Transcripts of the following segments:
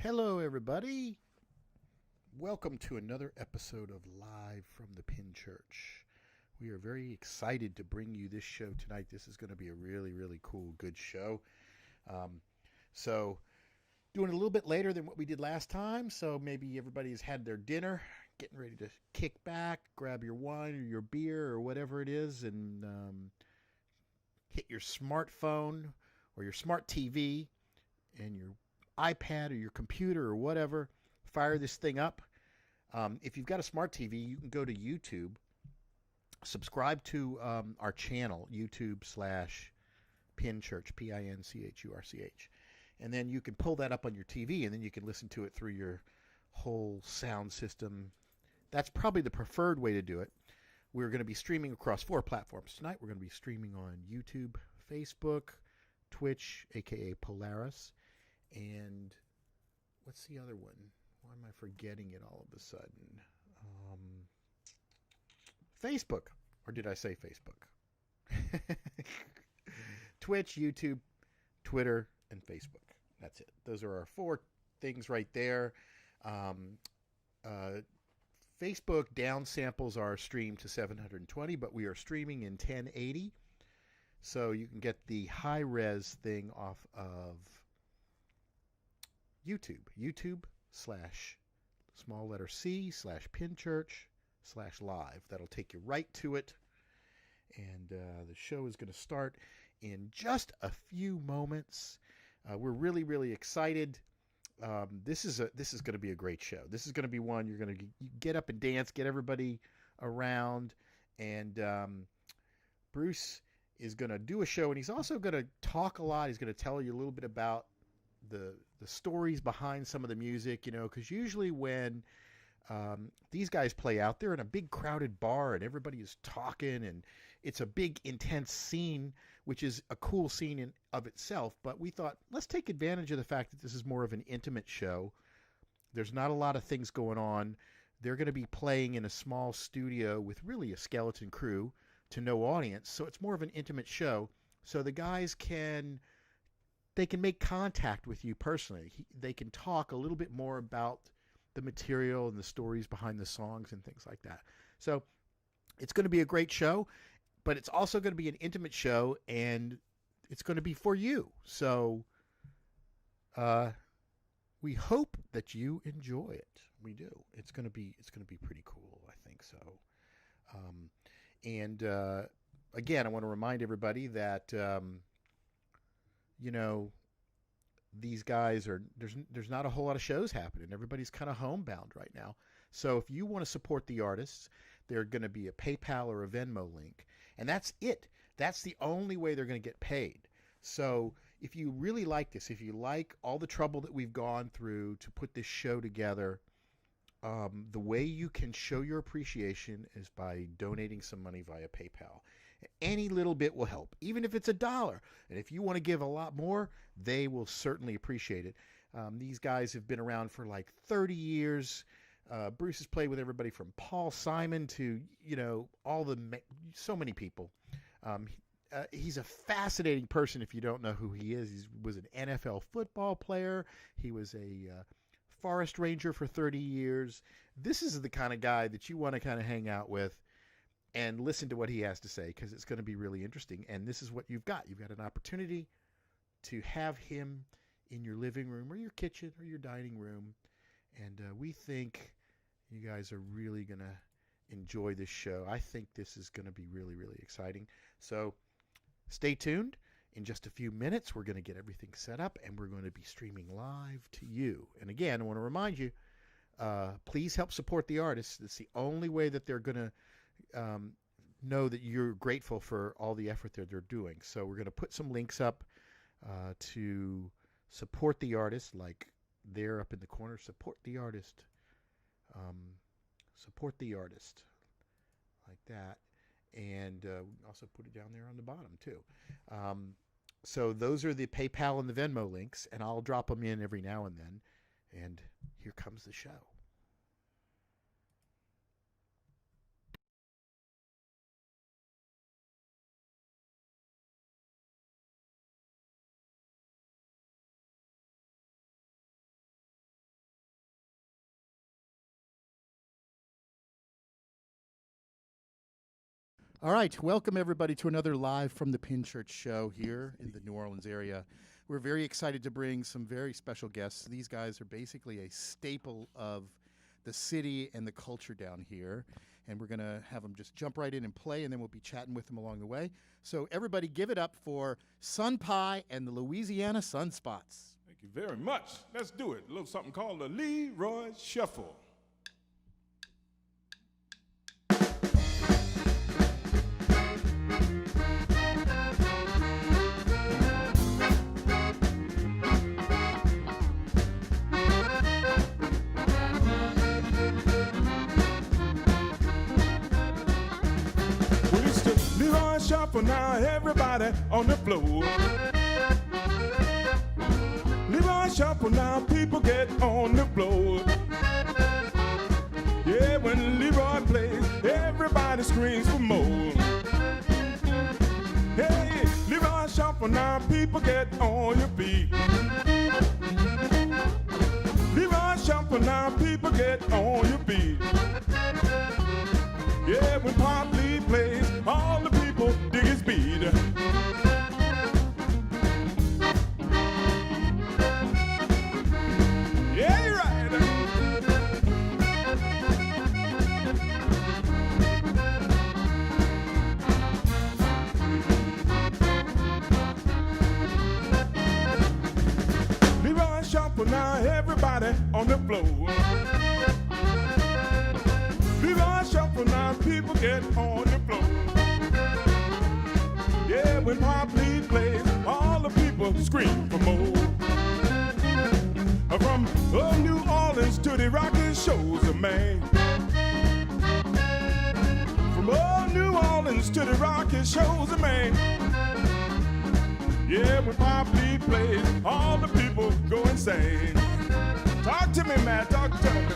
Hello, everybody. Welcome to another episode of Live from the PinChurch. We are very excited to bring you this show tonight. This is going to be a really, really cool, good show. Um, so, doing it a little bit later than what we did last time. So, maybe everybody's had their dinner, getting ready to kick back, grab your wine or your beer or whatever it is, and hit your smartphone or your smart TV and your iPad or your computer or whatever, fire this thing up. If you've got a smart TV, you can go to YouTube, subscribe to our channel, YouTube/PinChurch, PinChurch. And then you can pull that up on your TV, and then you can listen to it through your whole sound system. That's probably the preferred way to do it. We're going to be streaming across 4 platforms tonight. We're going to be streaming on YouTube, Facebook, Twitch, aka Polaris, and what's the other one? Why am I forgetting it all of a sudden? Facebook. Or did I say Facebook? Twitch, YouTube, Twitter, and Facebook. That's it. Those are our 4 things right there. Facebook downsamples our stream to 720, but we are streaming in 1080. So you can get the high-res thing off of YouTube slash small letter C/PinChurch/live. That'll take you right to it. And the show is going to start in just a few moments. We're really, really excited. This is going to be a great show. This is going to be one you're going to get up and dance, get everybody around. And Bruce is going to do a show, and he's also going to talk a lot. He's going to tell you a little bit about the stories behind some of the music, because usually when these guys play out, they're in a big crowded bar and everybody is talking, and it's a big intense scene, which is a cool scene in of itself. But we thought, let's take advantage of the fact that this is more of an intimate show. There's not a lot of things going on. They're going to be playing in a small studio with really a skeleton crew to no audience, so it's more of an intimate show. So the guys can make contact with you personally. They can talk a little bit more about the material and the stories behind the songs and things like that. So it's going to be a great show, but it's also going to be an intimate show, and it's going to be for you. So we hope that you enjoy it. We do. It's going to be pretty cool, I think so. And again, I want to remind everybody that these guys there's not a whole lot of shows happening. Everybody's kind of homebound right now. So if you want to support the artists, there's going to be a PayPal or a Venmo link, and that's it. That's the only way they're going to get paid. So if you really like this, if you like all the trouble that we've gone through to put this show together, the way you can show your appreciation is by donating some money via PayPal. Any little bit will help, even if it's $1. And if you want to give a lot more, they will certainly appreciate it. These guys have been around for like 30 years. Bruce has played with everybody from Paul Simon to, so many people. He's a fascinating person if you don't know who he is. He was an NFL football player. He was a forest ranger for 30 years. This is the kind of guy that you want to kind of hang out with and listen to what he has to say, because it's going to be really interesting. And this is what you've got. You've got an opportunity to have him in your living room or your kitchen or your dining room. And we think you guys are really going to enjoy this show. I think this is going to be really, really exciting. So stay tuned. In just a few minutes, we're going to get everything set up, and we're going to be streaming live to you. And again, I want to remind you, please help support the artists. It's the only way that they're going to know that you're grateful for all the effort that they're doing. So we're going to put some links up to support the artist, like there up in the corner. Support the artist. Support the artist. Like that. And also put it down there on the bottom too. So those are the PayPal and the Venmo links, and I'll drop them in every now and then. And here comes the show. All right, welcome everybody to another live from the PinChurch show here in the New Orleans area. We're very excited to bring some very special guests. These guys are basically a staple of the city and the culture down here, and we're going to have them just jump right in and play, and then we'll be chatting with them along the way. So everybody give it up for Sunpie and the Louisiana Sunspots. Thank you very much. Let's do it. A little something called the Leroy Shuffle. Shuffle now, everybody on the floor. Leroy Shuffle now, people get on the floor. Yeah, when Leroy plays, everybody screams for more. Hey, Leroy Shuffle now, people get on your feet. Leroy Shuffle now, people get on your feet. Yeah, when Pop Lee plays, all the people dig his beat. Yeah, you're right. Leroy Shuffle now, everybody on the floor. Leroy Shuffle now, people get on the floor. Yeah, when Pop Lee plays, all the people scream for more. From old New Orleans to the rockin' shows of man. From old New Orleans to the rockin' shows of man. Yeah, when Pop Lee plays, all the people go insane. Talk to me, man, talk to me.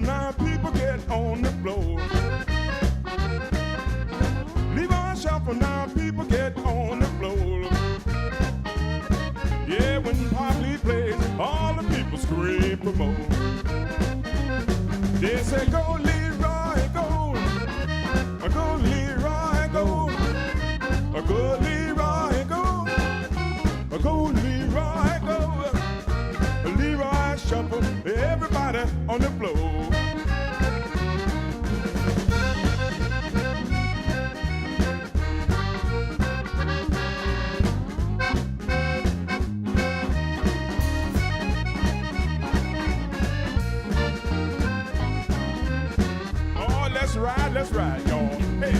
Now people get on the floor. Leroy Shuffle now, people get on the floor. Yeah, when Pop Lee plays, all the people scream for more. They say, go Leroy, go. Go Leroy, go. Go Leroy, go. Go Leroy, go. Leroy Shuffle, everybody on the floor. Oh, let's ride, y'all. Hey.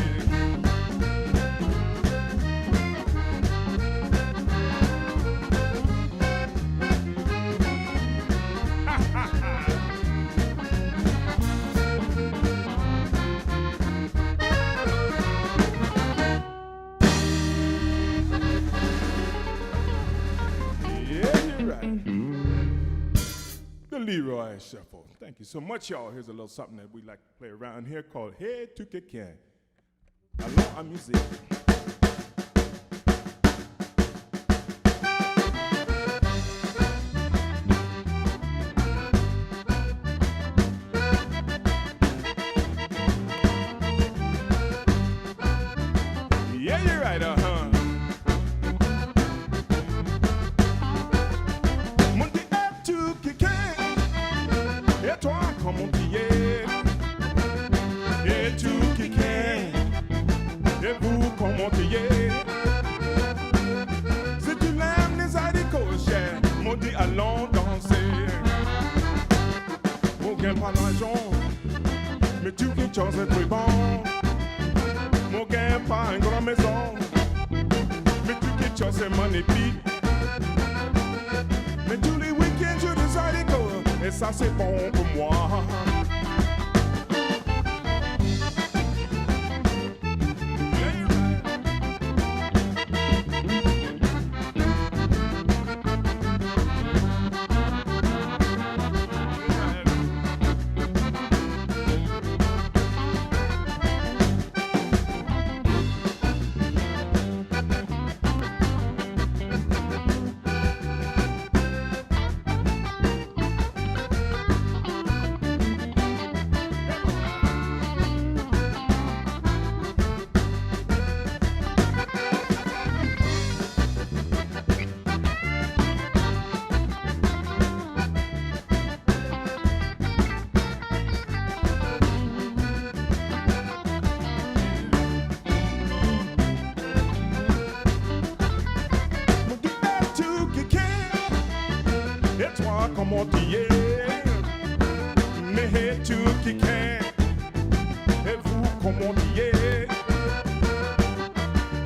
Leroy Shuffle. Thank you so much, y'all. Here's a little something that we like to play around here called Head to Kicken. Alors à musique. Yeah, you're right, Et toi, comme on dit, et tout qui ken, et vous comme on dit. Si tu l'aimes les Zydeco, cher, m'ont dit allons danser. Mon gain pas l'argent, mais tout qui chose est très bon. Mon gain pas une grande maison, mais tout qui chose est magnifique. Mais tous les week-ends je des Zydeco, et ça c'est bon pour moi. comment y est? Mais tu qui qu'est? Et vous, comment y est?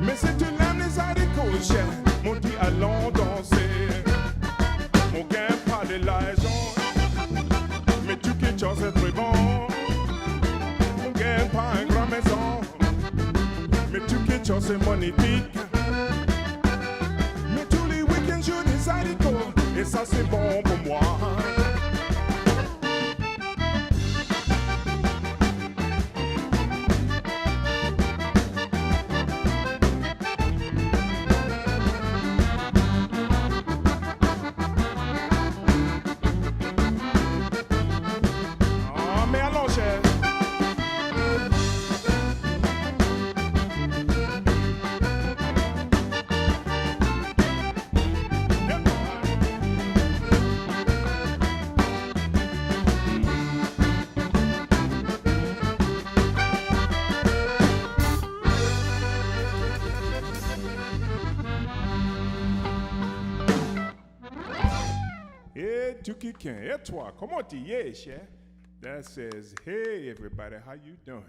Mais c'est une âme des Zydeco, cher. Mon dit allons danser. Mon gain pas de l'argent. Mais tu qui t'en c'est très bon. Mon gain pas une grande maison. Mais tu qui t'en c'est magnifique. Mais tous les week-ends je des Zydeco. Et ça c'est bon pour moi. Et toi, comment tu es, cher? That says, hey, everybody, how you doing?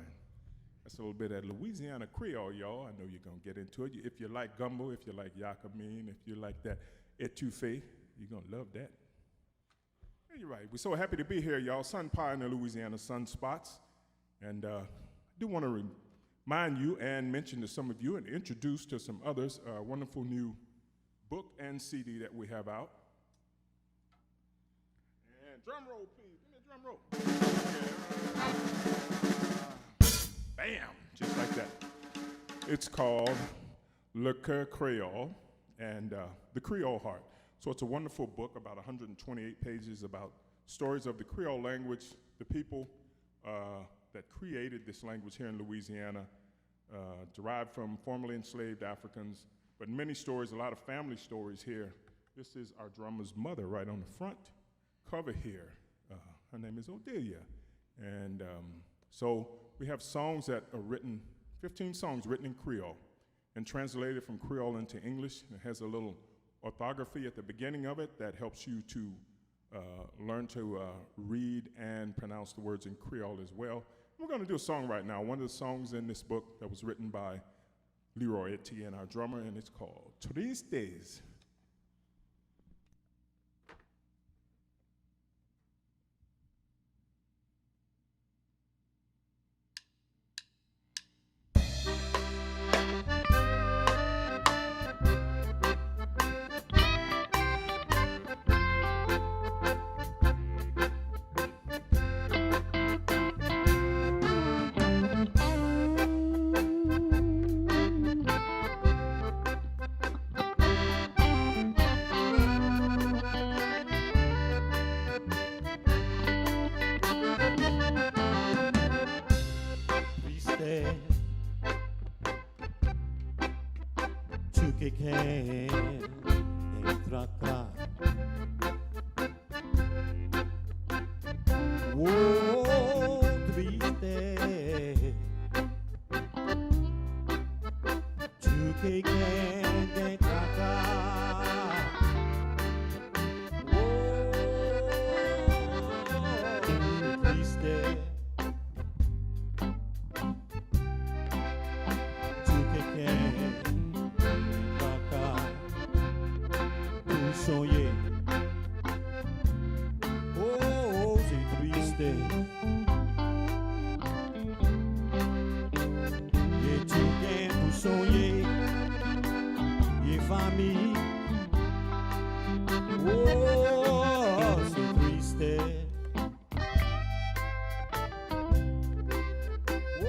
That's a little bit of Louisiana Creole, y'all. I know you're going to get into it. If you like gumbo, if you like yakamine, if you like that etouffee, you're going to love that. Yeah, you're right. We're so happy to be here, y'all. Sunpie and the Louisiana Sunspots. And I do want to remind you and mention to some of you and introduce to some others a wonderful new book and CD that we have out. Drum roll, please. Give me a drum roll. Bam! Just like that. It's called Le Coeur Creole and the Creole Heart. So it's a wonderful book, about 128 pages, about stories of the Creole language, the people that created this language here in Louisiana, derived from formerly enslaved Africans, but many stories, a lot of family stories here. This is our drummer's mother right on the front cover here. Her name is Odelia. And so we have songs that are written, 15 songs written in Creole and translated from Creole into English. It has a little orthography at the beginning of it that helps you to learn to read and pronounce the words in Creole as well. We're going to do a song right now, one of the songs in this book that was written by Leroy Etienne, our drummer, and it's called Tristes. Tu que quer entrar cá. Oh, triste. Tu que quer entrar cá. Oh, triste. Sonhei, oh, c'est triste. Et tu viens pour sonhar, et famille, oh, c'est triste. Oh,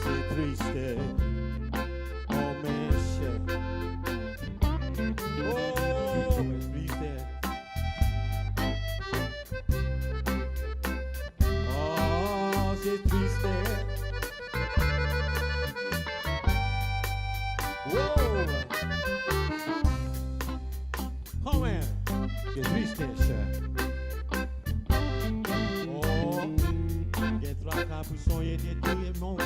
c'est triste. Que tristeza. Oh, que troca pro sonho de teu irmão.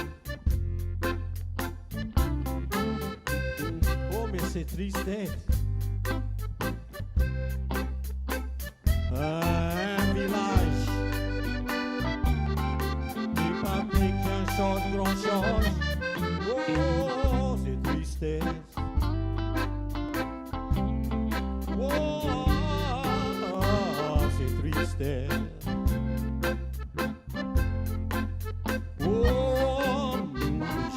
Oh, mais c'est triste. chose. Oh, c'est tristesse. Oh, c'est tristesse. Oh,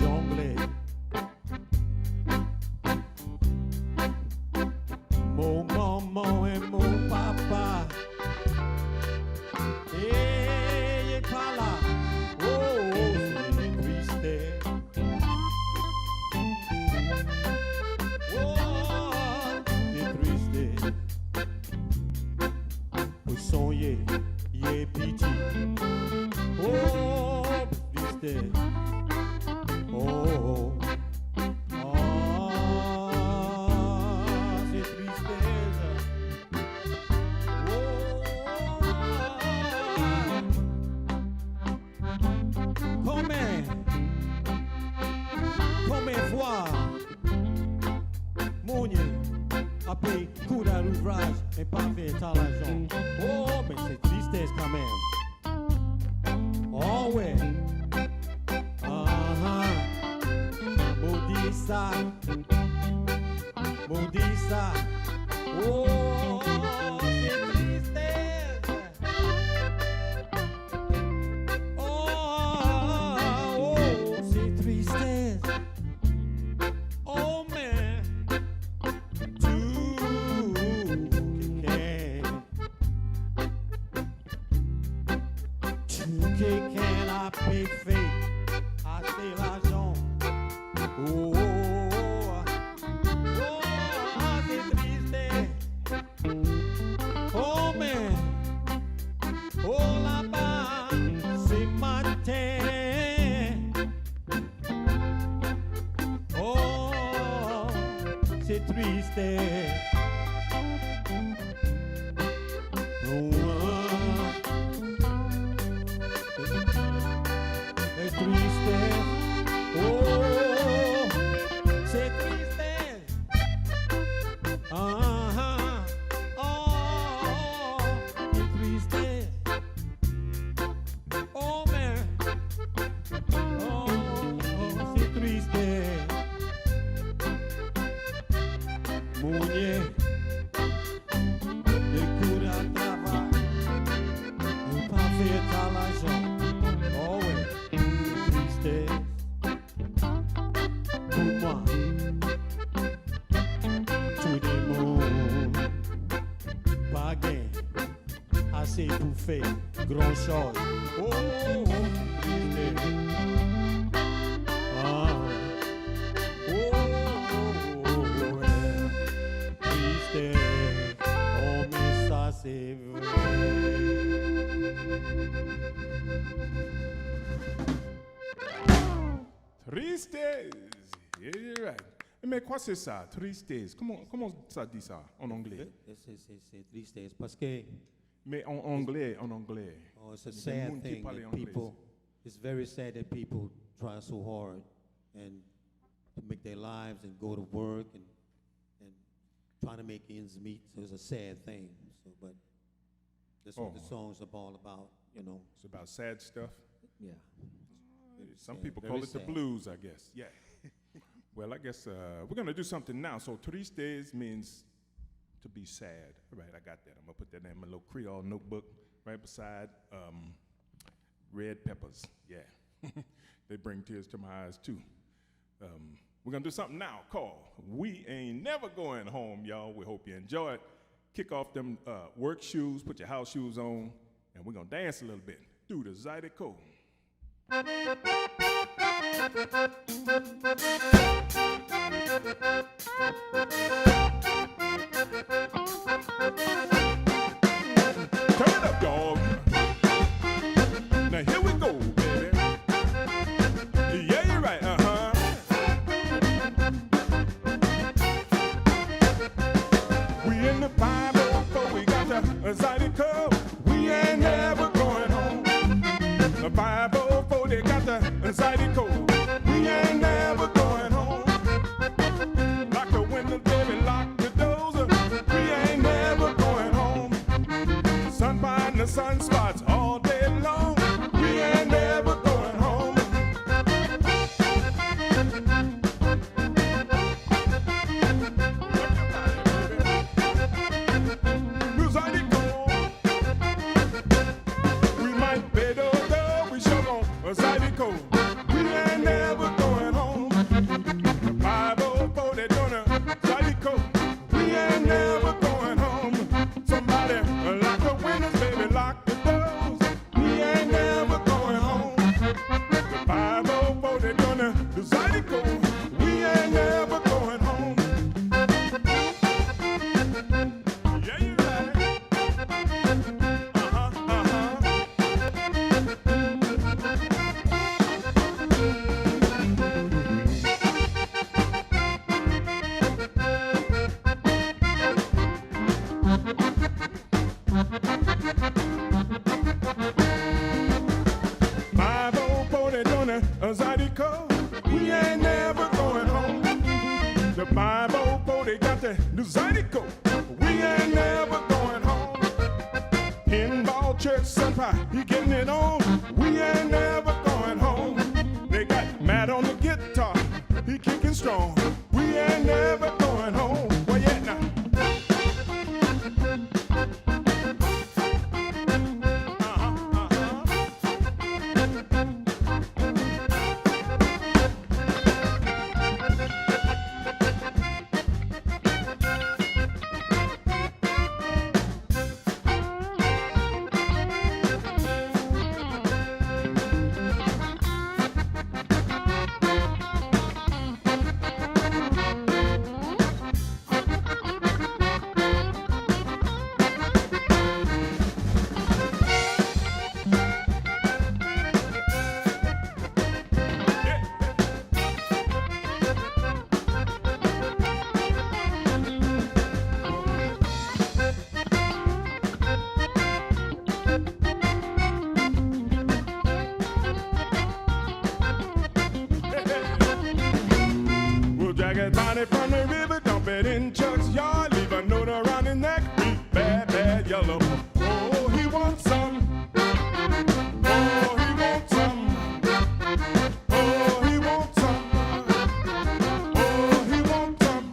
jonglé. Mon maman et mon papa. Et il est pas là. Oh, c'est tristesse. Oh, c'est tristesse. Sonhei e pedi. Oh, tristeza. Oh, c'est tristeza. Oh, come voir Mounier après coup d'ouvrage et pas fait talent. Oh, mais c'est tristesse quand même. Oh ouais. Maudit ça. Maudit ça. Oh, c'est tristesse. Oh, c'est tristesse. Oh, man. Can I pay fake? I say l'argent. Oh, c'est triste. Oh, man. Oh, là-bas, c'est matin. Oh, c'est triste. Assez bouffé, grand chose. Oh, triste. Ah. Oh, triste. Oh, mais ça c'est vrai. Tristesse. Yeah, you're right. Mais quoi c'est ça, tristesse? Comment ça dit ça en anglais? C'est tristesse parce que mais en anglais. Oh, it's a sad thing that people, it's very sad that people try so hard and to make their lives and go to work and trying to make ends meet. So it's a sad thing. So, but that's what the song's all about, you know. It's about sad stuff? Yeah. Some people call it the blues, I guess. Yeah. Well, I guess we're going to do something now. So tristesse means to be sad. All right, I got that. I'm going to put that in my little Creole notebook right beside red peppers. Yeah. They bring tears to my eyes, too. We're going to do something now called We Ain't Never Going Home, y'all. We hope you enjoy it. Kick off them work shoes, put your house shoes on, and we're going to dance a little bit through the Zydeco. Turn it up, dog. Now here we go, baby. Yeah, you're right, We in the Bible, but we got the Zydeco. We ain't never going home. The Bible, but they got the Zydeco. We ain't never going home. Lock the window, baby, lock the doors. We ain't never going home. Sunpie and the sunspots all day long. We ain't never going home. we ain't never going home. The 504, they're doing a Zydeco, we ain't never going home. Somebody lock the windows, baby, lock the doors, we ain't never going home. The 504, they're doing a Zydeco, we ain't never going home. Yeah, you're right. Zydeco, we ain't never going home. The 504, they got the new Zydeco, we ain't never going home. Pinball church, Sunpie, he getting it on, we ain't never going home. They got Matt on the guitar, he kicking strong, we ain't never going home. Well, yeah, now. Bonnet from the river, dump it in Chuck's yard, leave a note around his neck, bad, bad yellow. Oh, he wants some. Oh, he wants some. Oh, he wants some. Oh, he wants some.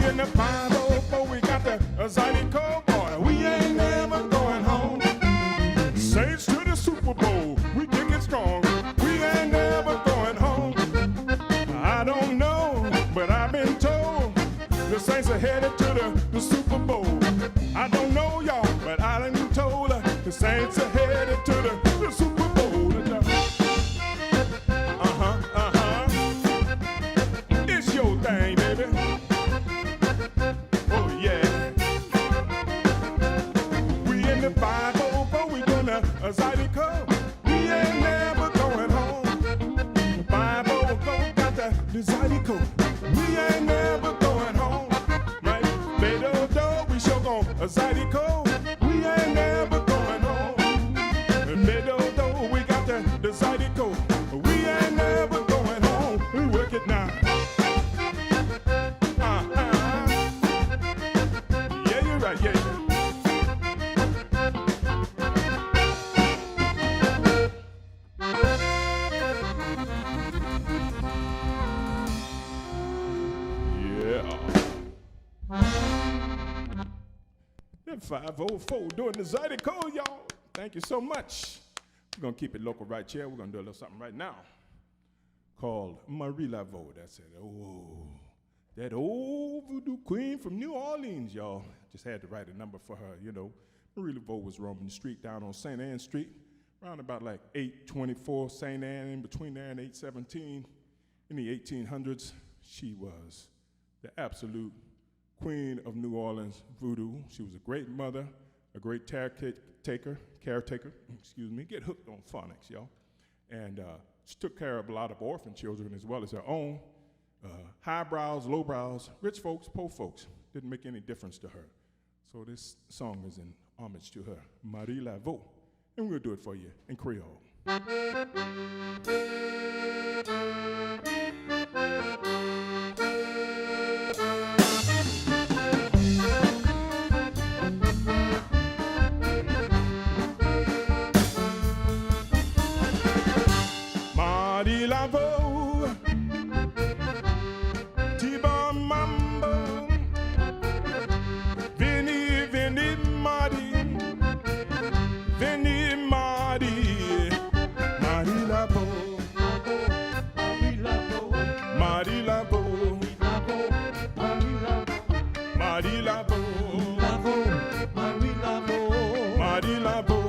In the 504, we got the Zydeco, boy, we ain't never going home. Saints to the Super Bowl, we kick it strong, we ain't never going home. I don't know, but I've been told the Saints are headed to the Super Bowl. I don't know y'all, but I done told the Saints are headed to the Super Bowl. It's your thing, baby. The 504, we gonna Zydeco, we ain't never going home. The 504 got the Zydeco, we ain't never going home. Right, Beto, we sure gon' Zydeco, we ain't never going home. Beto, we got the Zydeco, we ain't never going home. We work it now. Yeah, you're right, yeah. That 504 doing the Zydeco, y'all. Thank you so much. We're going to keep it local right here. We're going to do a little something right now called Marie Laveau. That's it. Oh, that old voodoo queen from New Orleans, y'all. Just had to write a number for her, you know. Marie Laveau was roaming the street down on St. Anne Street, around about like 824 St. Anne, in between there and 817. In the 1800s, she was the absolute queen of New Orleans voodoo. She was a great mother, a great caretaker, get hooked on phonics, y'all. And she took care of a lot of orphan children as well as her own. Highbrows, lowbrows, rich folks, poor folks, didn't make any difference to her. So this song is in homage to her, Marie Laveau. And we'll do it for you in Creole. Marie Laveau, Tiba Mambo, Veni, Veni, Marie, Veni, Marie, Marie Laveau, Marie Laveau, Marie Laveau, Marie Laveau, Marie Laveau.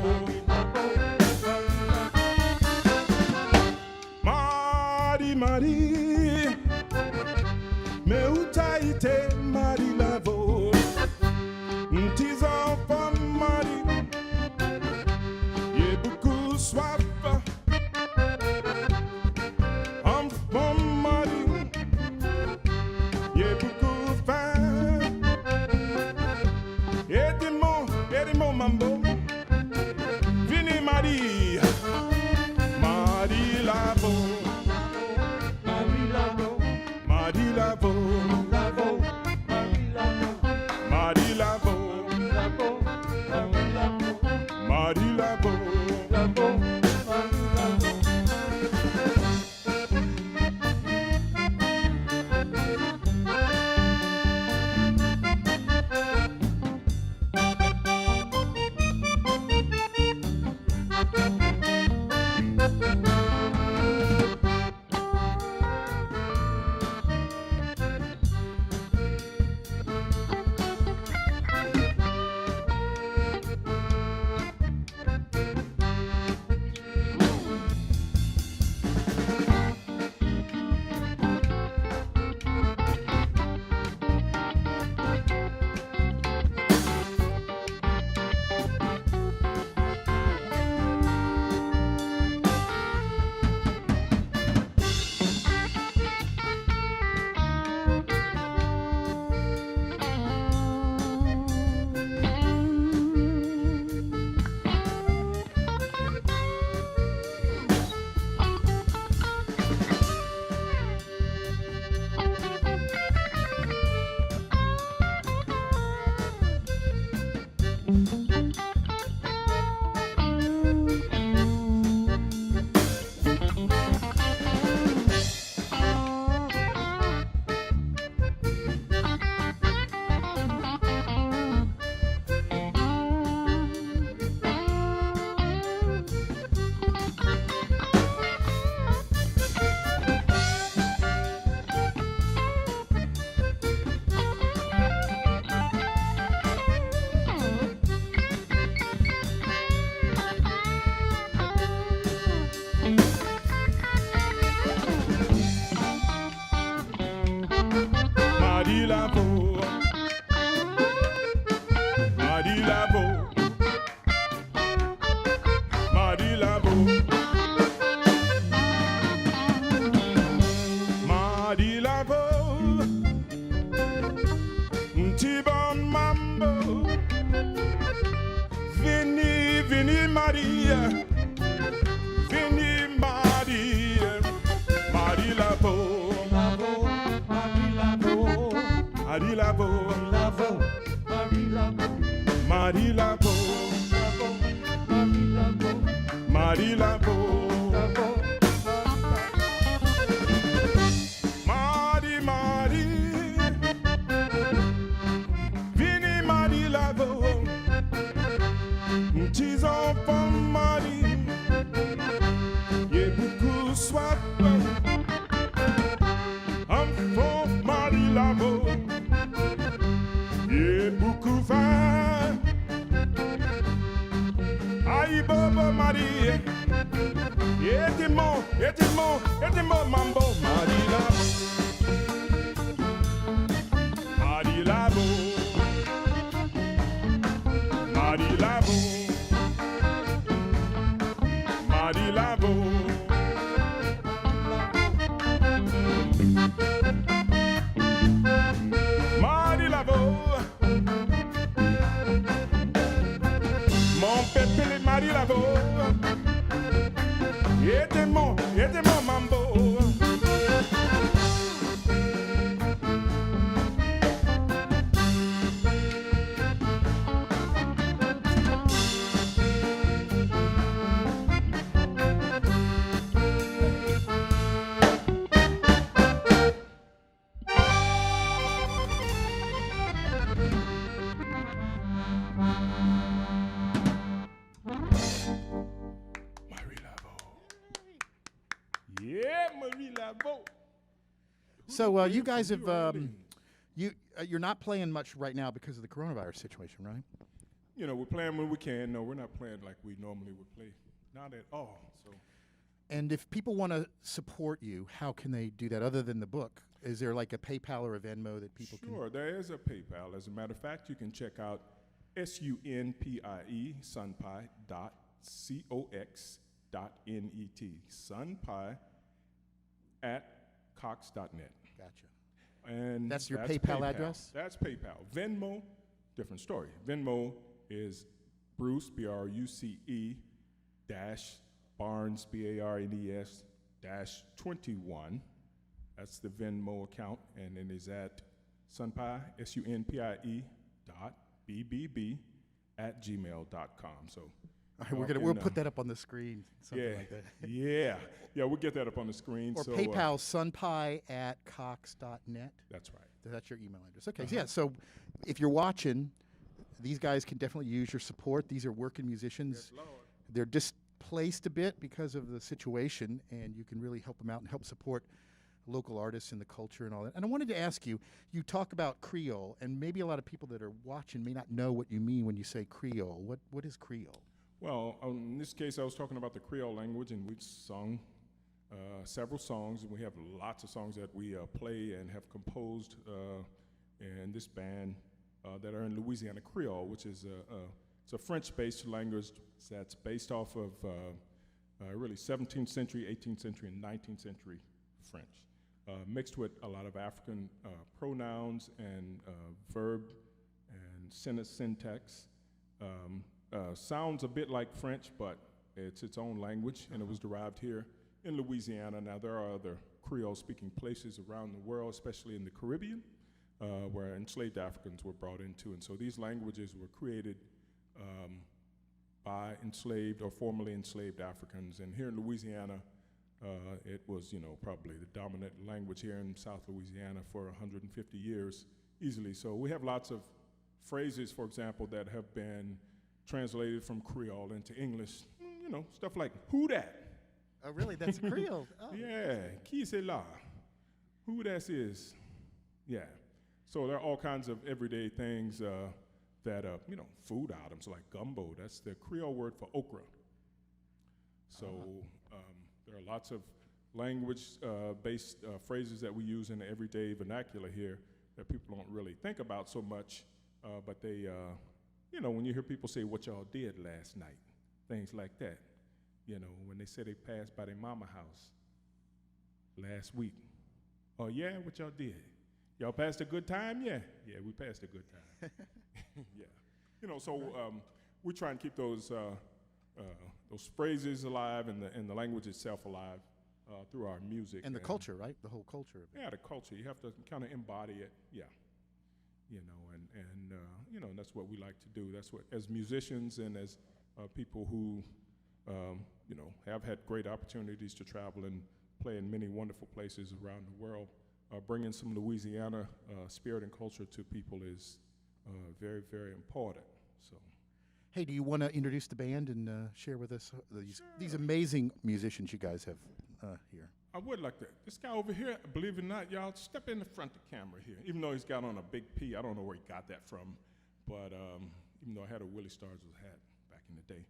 Marie, me utaite Marie Laveau, tes enfants Marie, y'a beaucoup soif, enfants Marie, y'a beaucoup faim, aidez-moi mambo, venez Marie, Marie Laveau. Marie Laveau, Marie Laveau, Marie Laveau. Marie Laveau, Marie Laveau, Marie Laveau, Marie Laveau, Tiba Mambo, Veni, Veni Maria, Veni Maria, Marie Laveau, Marie Laveau, Marie Laveau, Marie Laveau, Marie, Marie, Vini Marie Laveau, petits enfants Marie, y'a beaucoup soif, enfants Marie Laveau. Y'a beaucoup faim. Aïe, Bobo Marie. Aidez-moi, mambo. Marie Laveau. Marie Laveau. Marie Laveau. Marie Laveau. Marie Laveau. Philip Marilavo. Este mo mambo. Yeah, Marie Laveau. So you guys have you're not playing much right now because of the coronavirus situation, right? You know, we're playing when we can. No, we're not playing like we normally would play. Not at all. So. And if people want to support you, how can they do that other than the book? Is there like a PayPal or a Venmo that people can? Sure, there is a PayPal. As a matter of fact, you can check out Sunpie, sunpie.cox.net. Sunpie at cox.net. Gotcha. And that's your PayPal address? That's PayPal. Venmo, different story. Venmo is Bruce, B-R-U-C-E, dash Barnes, B-A-R-N-E-S, dash 21. That's the Venmo account. And then is at Sunpie, S-U-N-P-I-E dot B-B-B at gmail.com. So all right, we'll put that up on the screen, something like that. Yeah, we'll get that up on the screen. Or so, PayPal, sunpie at cox.net. That's right. That's your email address. Okay, so if you're watching, these guys can definitely use your support. These are working musicians. Yes, Lord. They're displaced a bit because of the situation, and you can really help them out and help support local artists and the culture and all that. And I wanted to ask you, you talk about Creole, and maybe a lot of people that are watching may not know what you mean when you say Creole. What is Creole? Well, in this case, I was talking about the Creole language, and we've sung several songs, and we have lots of songs that we play and have composed in this band that are in Louisiana Creole, which is it's a French-based language that's based off of really 17th century, 18th century, and 19th century French, mixed with a lot of African pronouns and verb and syntax. Sounds a bit like French, but it's its own language, and it was derived here in Louisiana. Now, there are other Creole-speaking places around the world, especially in the Caribbean, where enslaved Africans were brought into. And so these languages were created by enslaved or formerly enslaved Africans. And here in Louisiana, it was, probably the dominant language here in South Louisiana for 150 years easily. So we have lots of phrases, for example, that have been translated from Creole into English, stuff like, who that? Oh, really? That's Creole? Oh. Yeah, qui c'est là? Who that is? Yeah. So there are all kinds of everyday things that, food items like gumbo. That's the Creole word for okra. So there are lots of language-based phrases that we use in the everyday vernacular here that people don't really think about so much, but they, when you hear people say what y'all did last night, things like that, when they say they passed by their mama house last week. Oh, yeah, what y'all did? Y'all passed a good time? Yeah, we passed a good time. Yeah. So we try and keep those phrases alive and the language itself alive through our music. And the culture, right? The whole culture. Yeah, the culture. You have to kind of embody it. Yeah. And that's what we like to do. That's what, as musicians and as people who, have had great opportunities to travel and play in many wonderful places around the world, bringing some Louisiana spirit and culture to people is very, very important. So, hey, do you want to introduce the band and share with us these amazing musicians you guys have here? I would like that. This guy over here, believe it or not, y'all, step in the front of the camera here. Even though he's got on a big P, I don't know where he got that from, but even though I had a Willie Stars hat back in the day.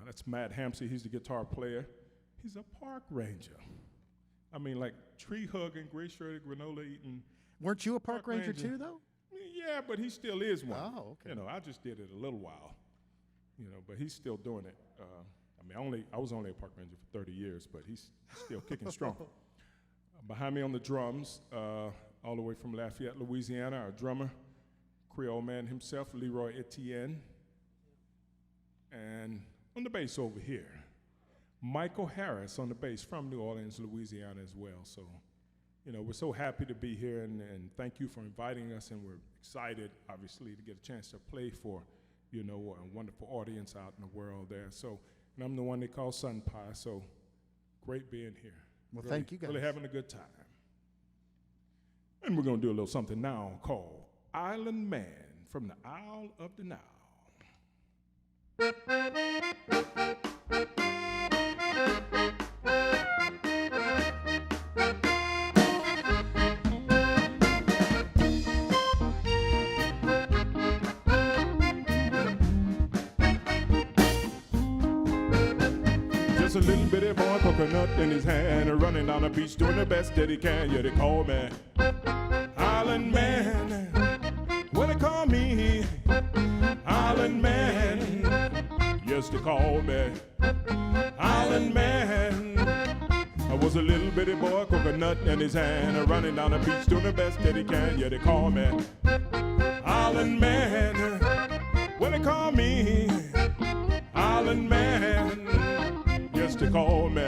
That's Matt Hampsey. He's the guitar player. He's a park ranger. I mean, like tree hugging, gray shirted, granola eating. Weren't you a park ranger too, though? Yeah, but he still is one. Oh, okay. I just did it a little while, but he's still doing it. I was only a park ranger for 30 years, but he's still kicking strong. Behind me on the drums, all the way from Lafayette, Louisiana, our drummer, Creole man himself, Leroy Etienne. And On the bass over here, Michael Harris on the bass from New Orleans, Louisiana as well. So, you know, we're so happy to be here, and thank you for inviting us, and we're excited, obviously, to get a chance to play for, you know, a wonderful audience out in the world there. So, and I'm the one they call Sunpie, so great being here. Well, really, thank you, guys. Really having a good time. And we're going to do a little something now called Island Man from the Isle of the Nile. Just a little bitty boy, coconut in his hand, running down the beach doing the best that he can. Yeah, they call me Island Man. Well, they call me Island Man. Yes, they call me Island Man. I was a little bitty boy, coconut in his hand, running down the beach doing the best that he can. Yeah, they call me Island Man. Well, they call me Island Man. Yes, they call me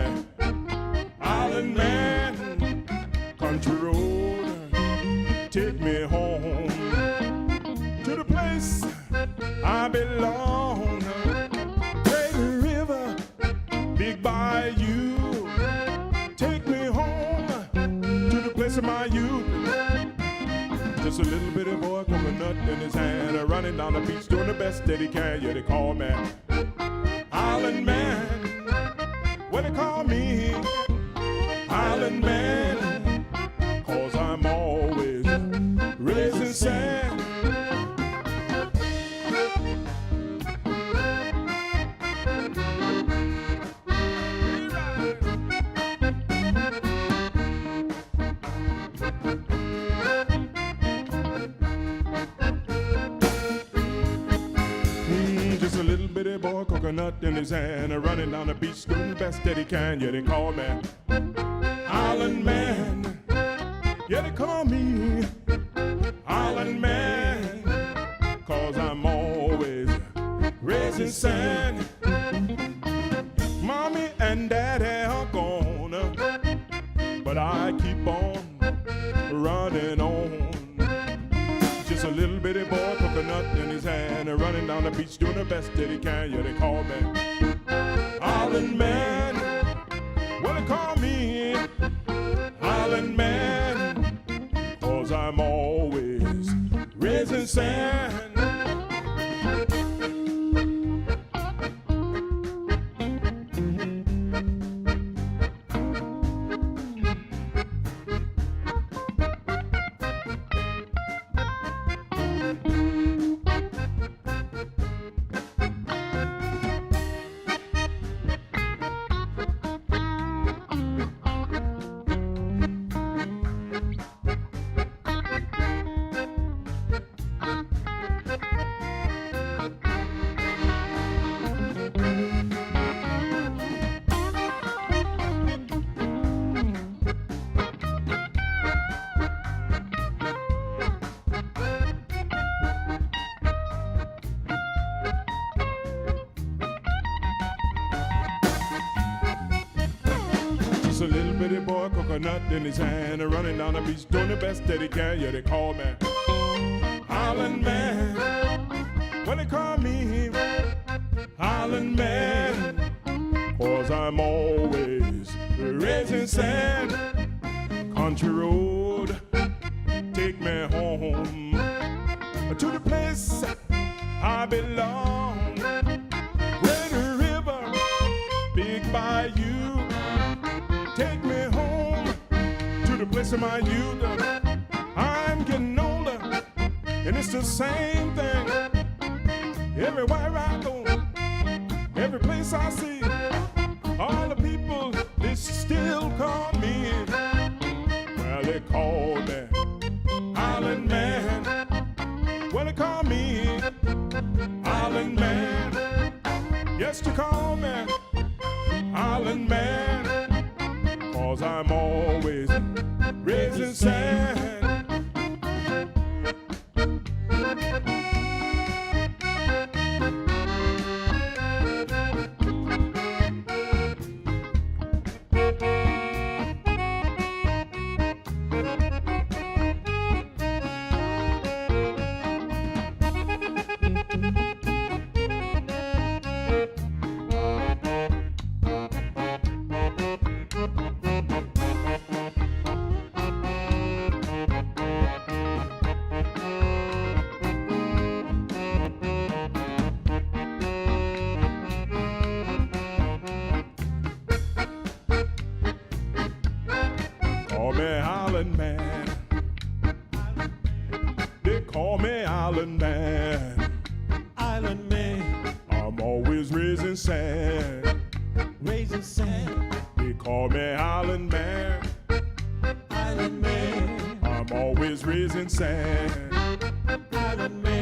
Island Man. Country road, take me home to the place I belong. Great river, big bayou, take me home to the place of my youth. Just a little bitty boy, coconut in his hand, running down the beach doing the best that he can. Yeah, they call me Island Man. Well, they call me Island Man, 'cause I'm always raising sand. Just a little bitty boy, coconut in his hand, running down the beach doing the best that he can. Yeah, they call me Island Man. Yeah, they call me Island Man, 'cause I'm always raising sand. Mommy and daddy are gone, but I keep on running on. Just a little bitty boy, coconut in his hand, running down the beach doing the best that he can. Yeah, they call me Island Man. Well, they call me Island Man, 'cause I'm always raising sand. Just a little bitty boy, coconut in his hand, running down the beach doing the best that he can. Yeah, they call me Island Man. Well, they call me Island Man, 'cause I'm always raising sand. Country road, take me home to the place I belong. Great river, big bayou, take me home to the place of my youth. I'm getting older, and it's the same thing. Everywhere I go, every place I see, all the people, they still call me. Well, they call me Island Man. Well, they call me Island Man. Yes, they call me Island Man, 'cause I'm always raising sand. sand. Raising sand. They call me Island Man. Island man. I'm always raising sand. Island man.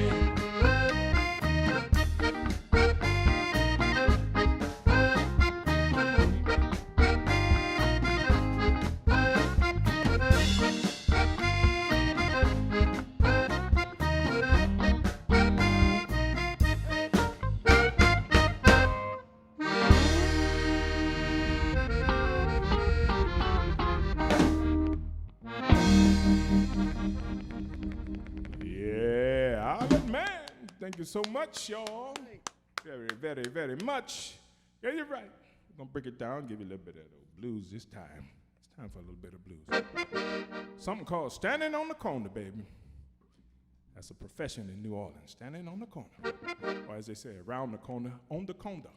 Yeah, Island Man. Thank you so much, y'all. Very, very, very much. Yeah, you're right. We're going to break it down, give you a little bit of the blues this time. It's time for a little bit of blues. Something called standing on the corner, baby. That's a profession in New Orleans, standing on the corner. Or as they say, around the corner, on the corner.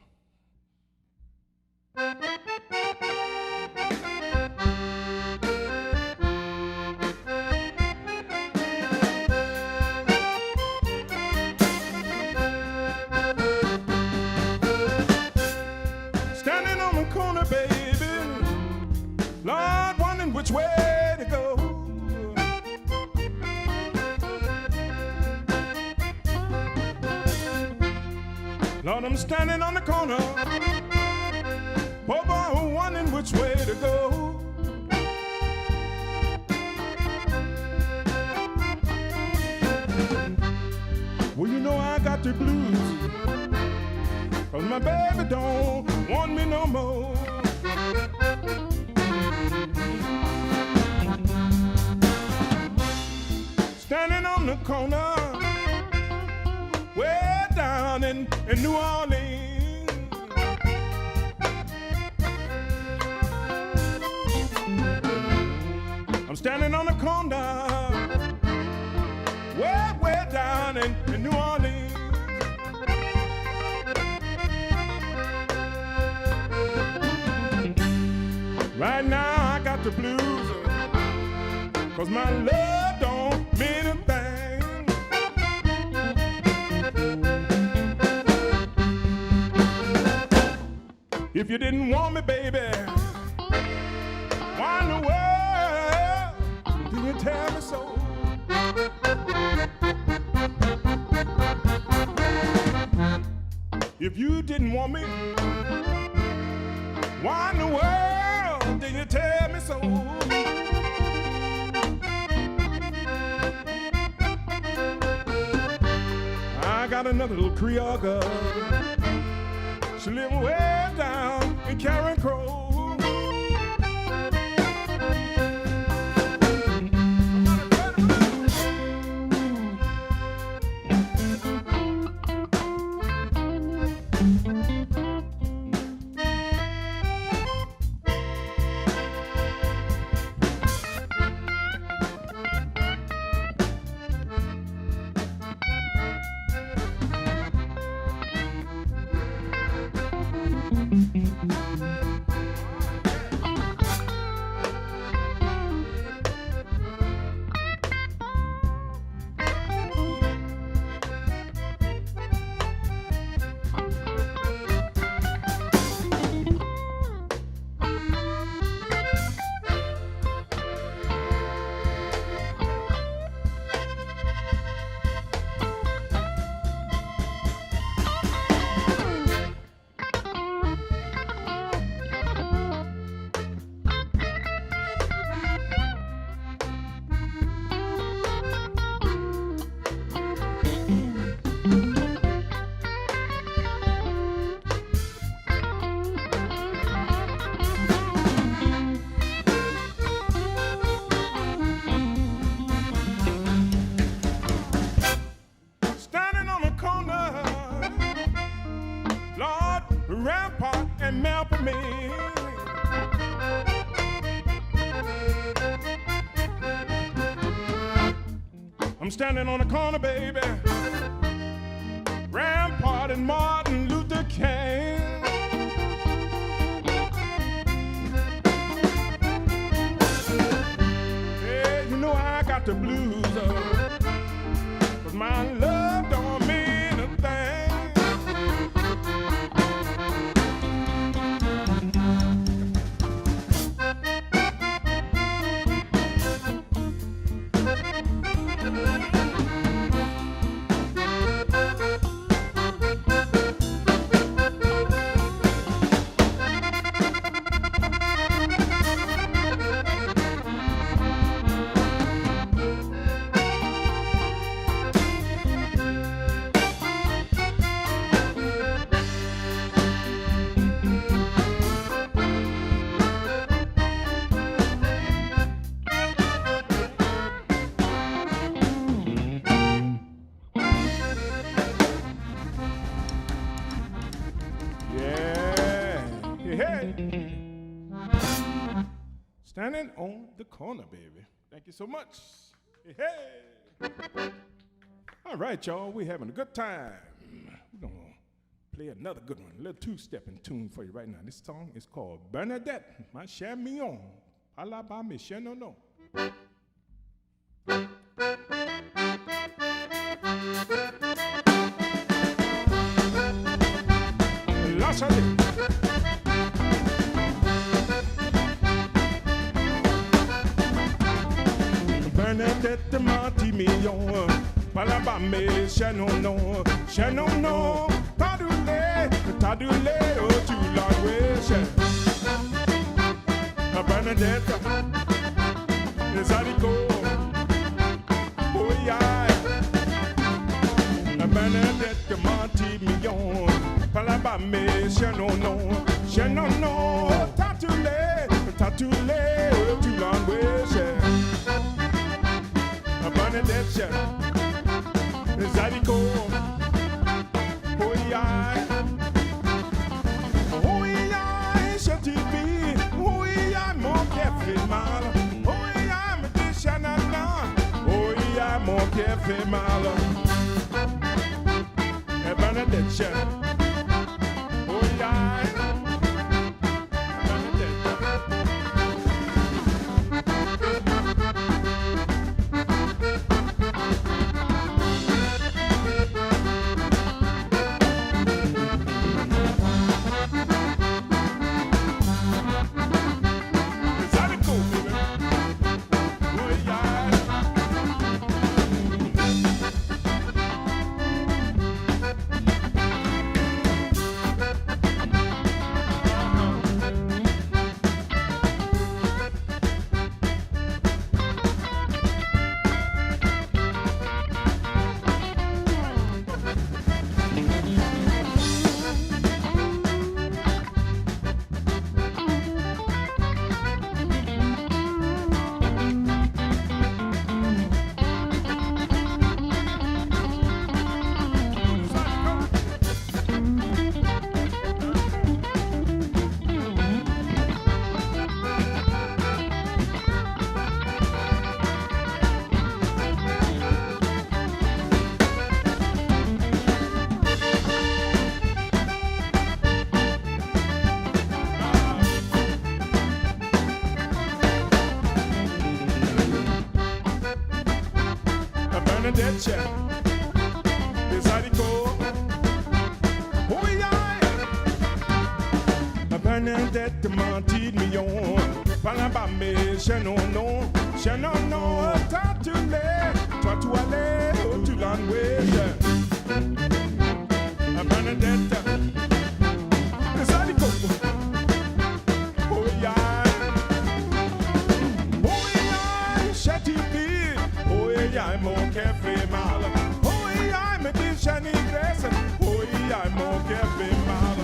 Standing on the corner, baby, Lord, wondering which way to go. Lord, I'm standing on the corner, poor boy, wondering which way to go. Well, you know I got the blues, 'cause my baby don't want me no more. Standing on the corner, way down in New Orleans. I'm standing on the corner, way down in New Orleans. Right now I got the blues, 'cause my love don't mean a thing. If you didn't want me, baby, why in the world did you tell me so? If you didn't want me, why in the world did you tell me so? I got another little Creole girl. She live way down in Karen Crow. Rampart and melt for me. I'm standing on the corner, baby. Rampart and Martin Luther King. Yeah, you know I got the blues, 'cause my love don't mean a thing. Hey, hey. Standing on the corner, baby. Thank you so much. Hey, hey. All right, y'all, we're having a good time. We're going to play another good one, a little two-stepping tune for you right now. This song is called Bernadette, ma chère mignon. Parla ba mes chers nono. La salut. Bernadette, ma petit mignon. Parla ba mes chers nono. Chers nono. Tadoulé, oh, tu l'as wish. Bernadette, Zydeco, oh yeah. Bernadette, ma petit mignon. Parla ba mes chers nono. Chers nono. Tadoulé, oh, tu l'as wish. Bernadette, Zydeco, oh yeah. Oh yeah, je te dis, oh yeah, mon cœur fait mal. Oh yeah, me déchanana. Oh yeah, mon cœur fait mal. Et Bernadette, oh yeah. Bernadette, Zydeco, oh yeah. Bernadette, ma petite mignon. Parla ba mes chers nono. Chers nono, tadoulé, toi tu allais, oh tu l'as wish. Bernadette, Zydeco, oh yeah. Oh yeah, je te dis, oh yeah, mon cœur fait mal. Oh yeah, me déchanigresse. Oh yeah, mon cœur fait mal.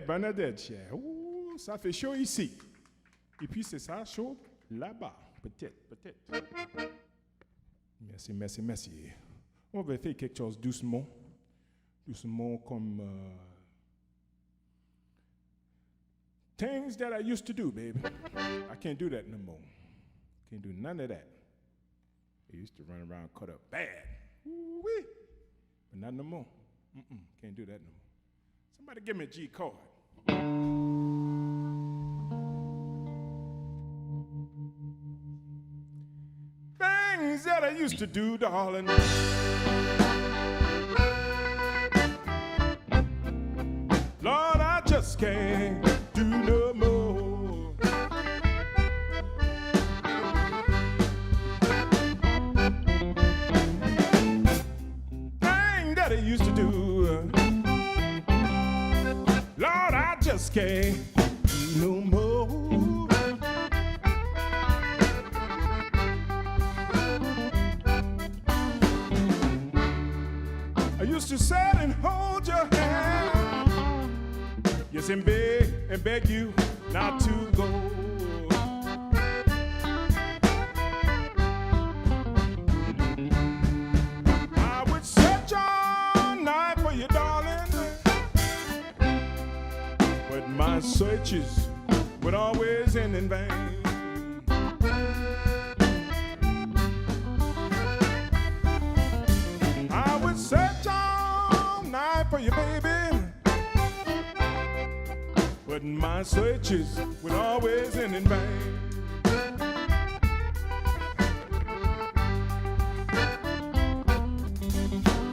Mère Bernadette, cher. Ouh, ça fait chaud ici. Et puis c'est ça chaud là-bas. Peut-être. Merci. On va faire quelque chose doucement. Doucement comme... things that I used to do, baby. I can't do that no more. Can't do none of that. I used to run around cut up bad. Woo-wee. But not no more. Can't do that no more. Somebody give me a G chord. Things that I used to do, darling. Lord, I just can't do no more. Thing that I used to do, Lord, I just can't do no more. I used to sit and hold your hand, yes, and beg you not to go. I would search all night for you, darling, but my searches would always end in vain. I would search all night for you, baby, but my searches would always end in vain.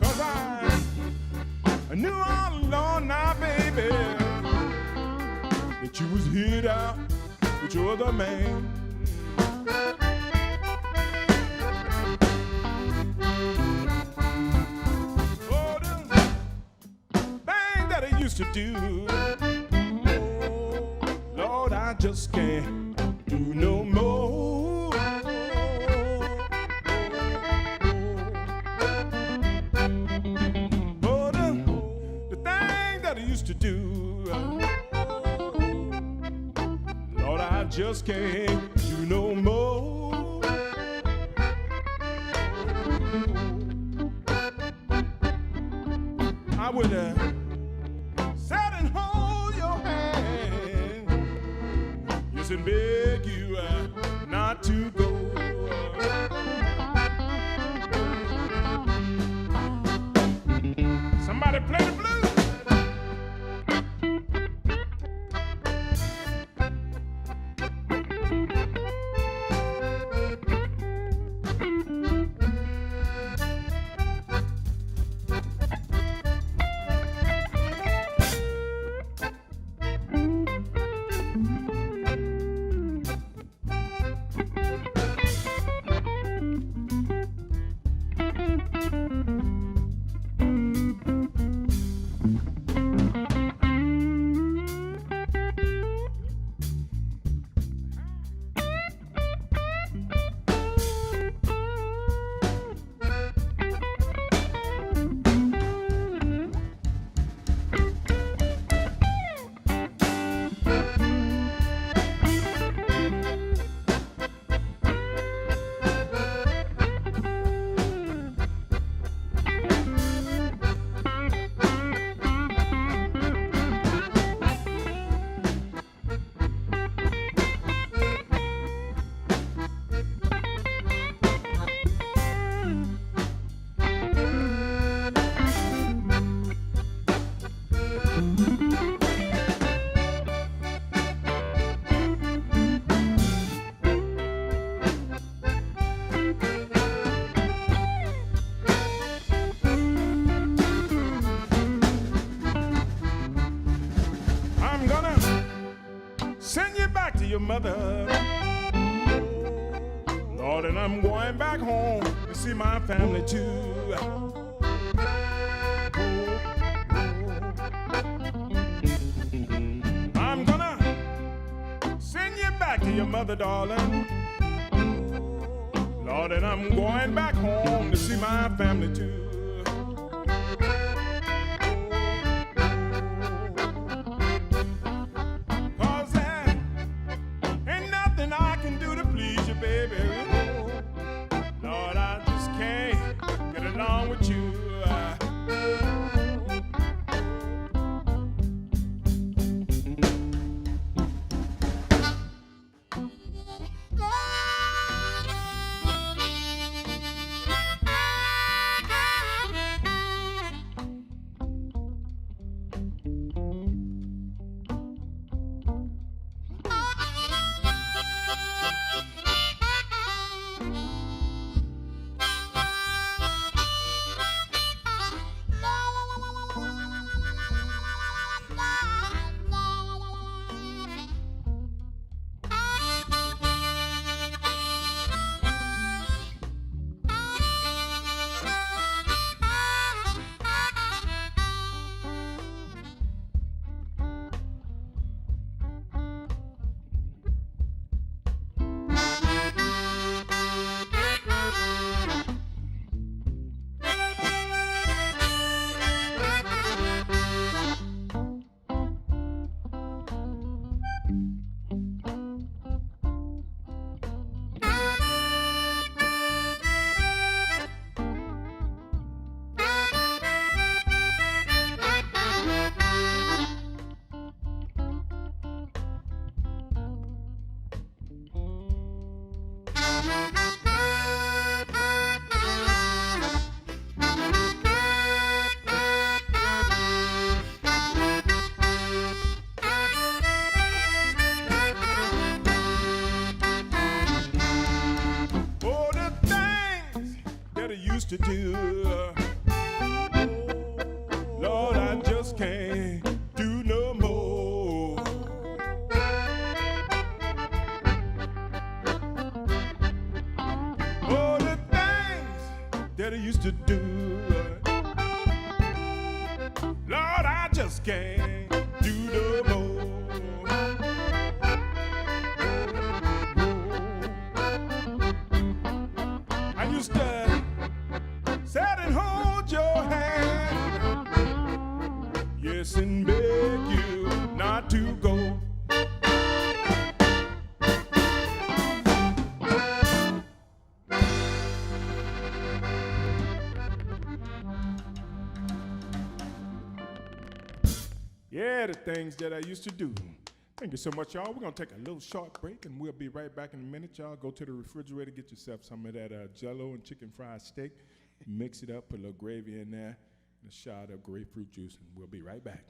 Cause I knew all along now, baby, that you was hid out with your other man. Oh, the thing that I used to do, Lord, I just can't do no more. Oh, the thing that I used to do, Lord, I just can't do no more. I would sit and hold your hand, yes, and beg you not to go. Somebody play the blues. Your mother, Lord, and I'm going back home to see my family too. I'm gonna send you back to your mother, darling, Lord, and I'm going back home to see my family too. used to do. Lord, I just can't do no more. Oh, the things that I used to do. Lord, I just can't do no more. I used to sit and hold your hand, yes, and beg you not to go. Yeah, the things that I used to do. Thank you so much, y'all. We're going to take a little short break, and we'll be right back in a minute, y'all. Go to the refrigerator, get yourself some of that Jell-O and chicken fried steak. Mix it up, put a little gravy in there, and a shot of grapefruit juice, and we'll be right back.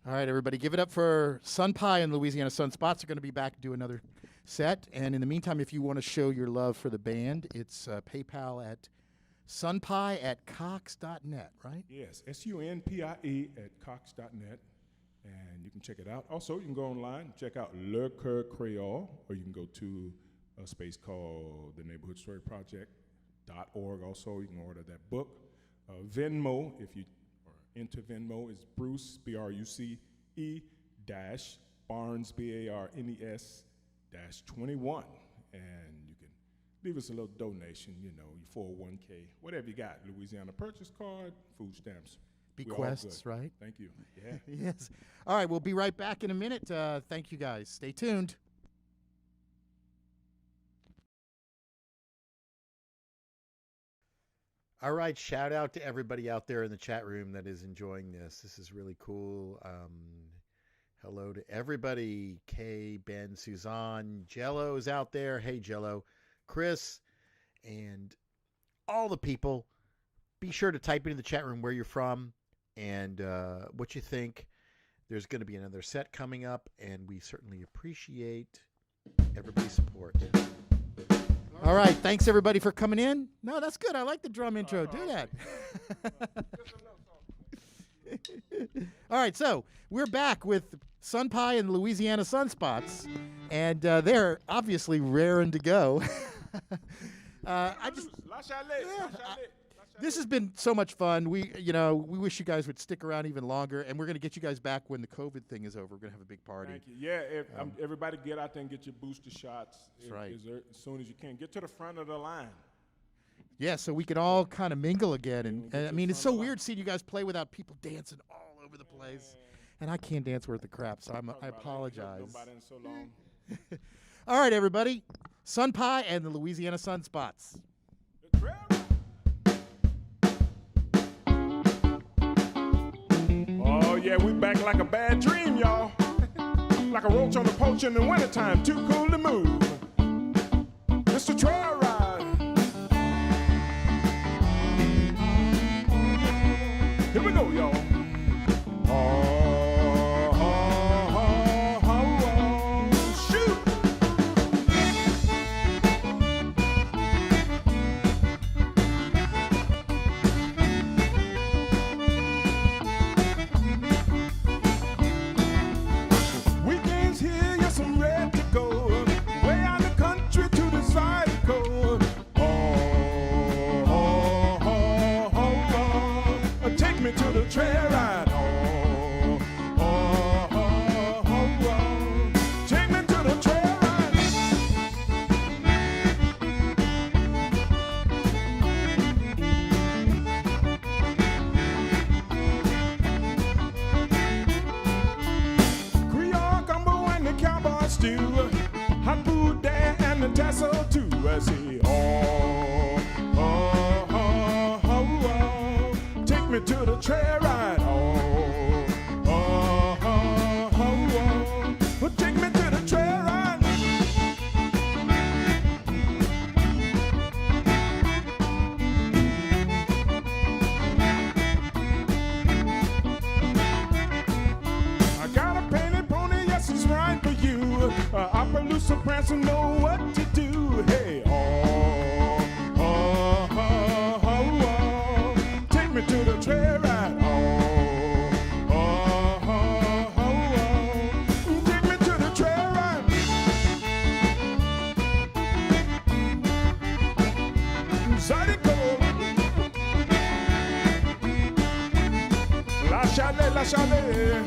All right, everybody, give it up for Sunpie and Louisiana Sunspots. Are going to be back to do another set. And in the meantime, if you want to show your love for the band, it's PayPal at sunpie@cox.net, right? Yes, SUNPIE at cox.net. And you can check it out. Also, you can go online and check out Le Coeur Creole, or you can go to a space called the Neighborhood Story Project.org. Also, you can order that book. Venmo, if you are into Venmo, is Bruce, B-R-U-C-E, dash Barnes, B-A-R-N-E-S, dash 21. And you can leave us a little donation, you know, your 401k, whatever you got, Louisiana purchase card, food stamps. Bequests, right? Thank you. Yeah. Yes. All right, we'll be right back in a minute. Thank you, guys. Stay tuned. All right, shout out to everybody out there in the chat room that is enjoying this. This is really cool. Hello to everybody. Kay, Ben, Suzanne, Jello's out there. Hey, Jello. Chris, and all the people. Be sure to type into the chat room where you're from and what you think. There's going to be another set coming up, and we certainly appreciate everybody's support. All right, thanks everybody for coming in. No, that's good. I like the drum intro. Do that. All right, so we're back with Sunpie and Louisiana Sunspots, and they're obviously raring to go. This has been so much fun. We wish you guys would stick around even longer, and we're going to get you guys back when the COVID thing is over. We're going to have a big party. Thank you. Yeah, everybody get out there and get your booster shots as soon as you can. Get to the front of the line. Yeah, so we can all kind of mingle again. And I mean, it's so weird seeing you guys play without people dancing all over the place. And I can't dance worth the crap, so I apologize. Nobody in so long. All right, everybody. Sunpie and the Louisiana Sunspots. Oh, yeah, we back like a bad dream, y'all. Like a roach on the porch in the wintertime, too cool to move. Mr. Trail Ride. Here we go, y'all. Shoot! Weekends here, yes, I'm ready to go. Way out the country to the Zydeco. Take me to the trail ride. Take me to the trail ride. Creole gumbo and the cowboy stew. Hot food there and the tassel too. I see take me to the trail ride. Take me to the trail ride. I got a painted pony, yes, it's right for you. Appaloosa Prancer know what to do. Hey, chalet, la chalet.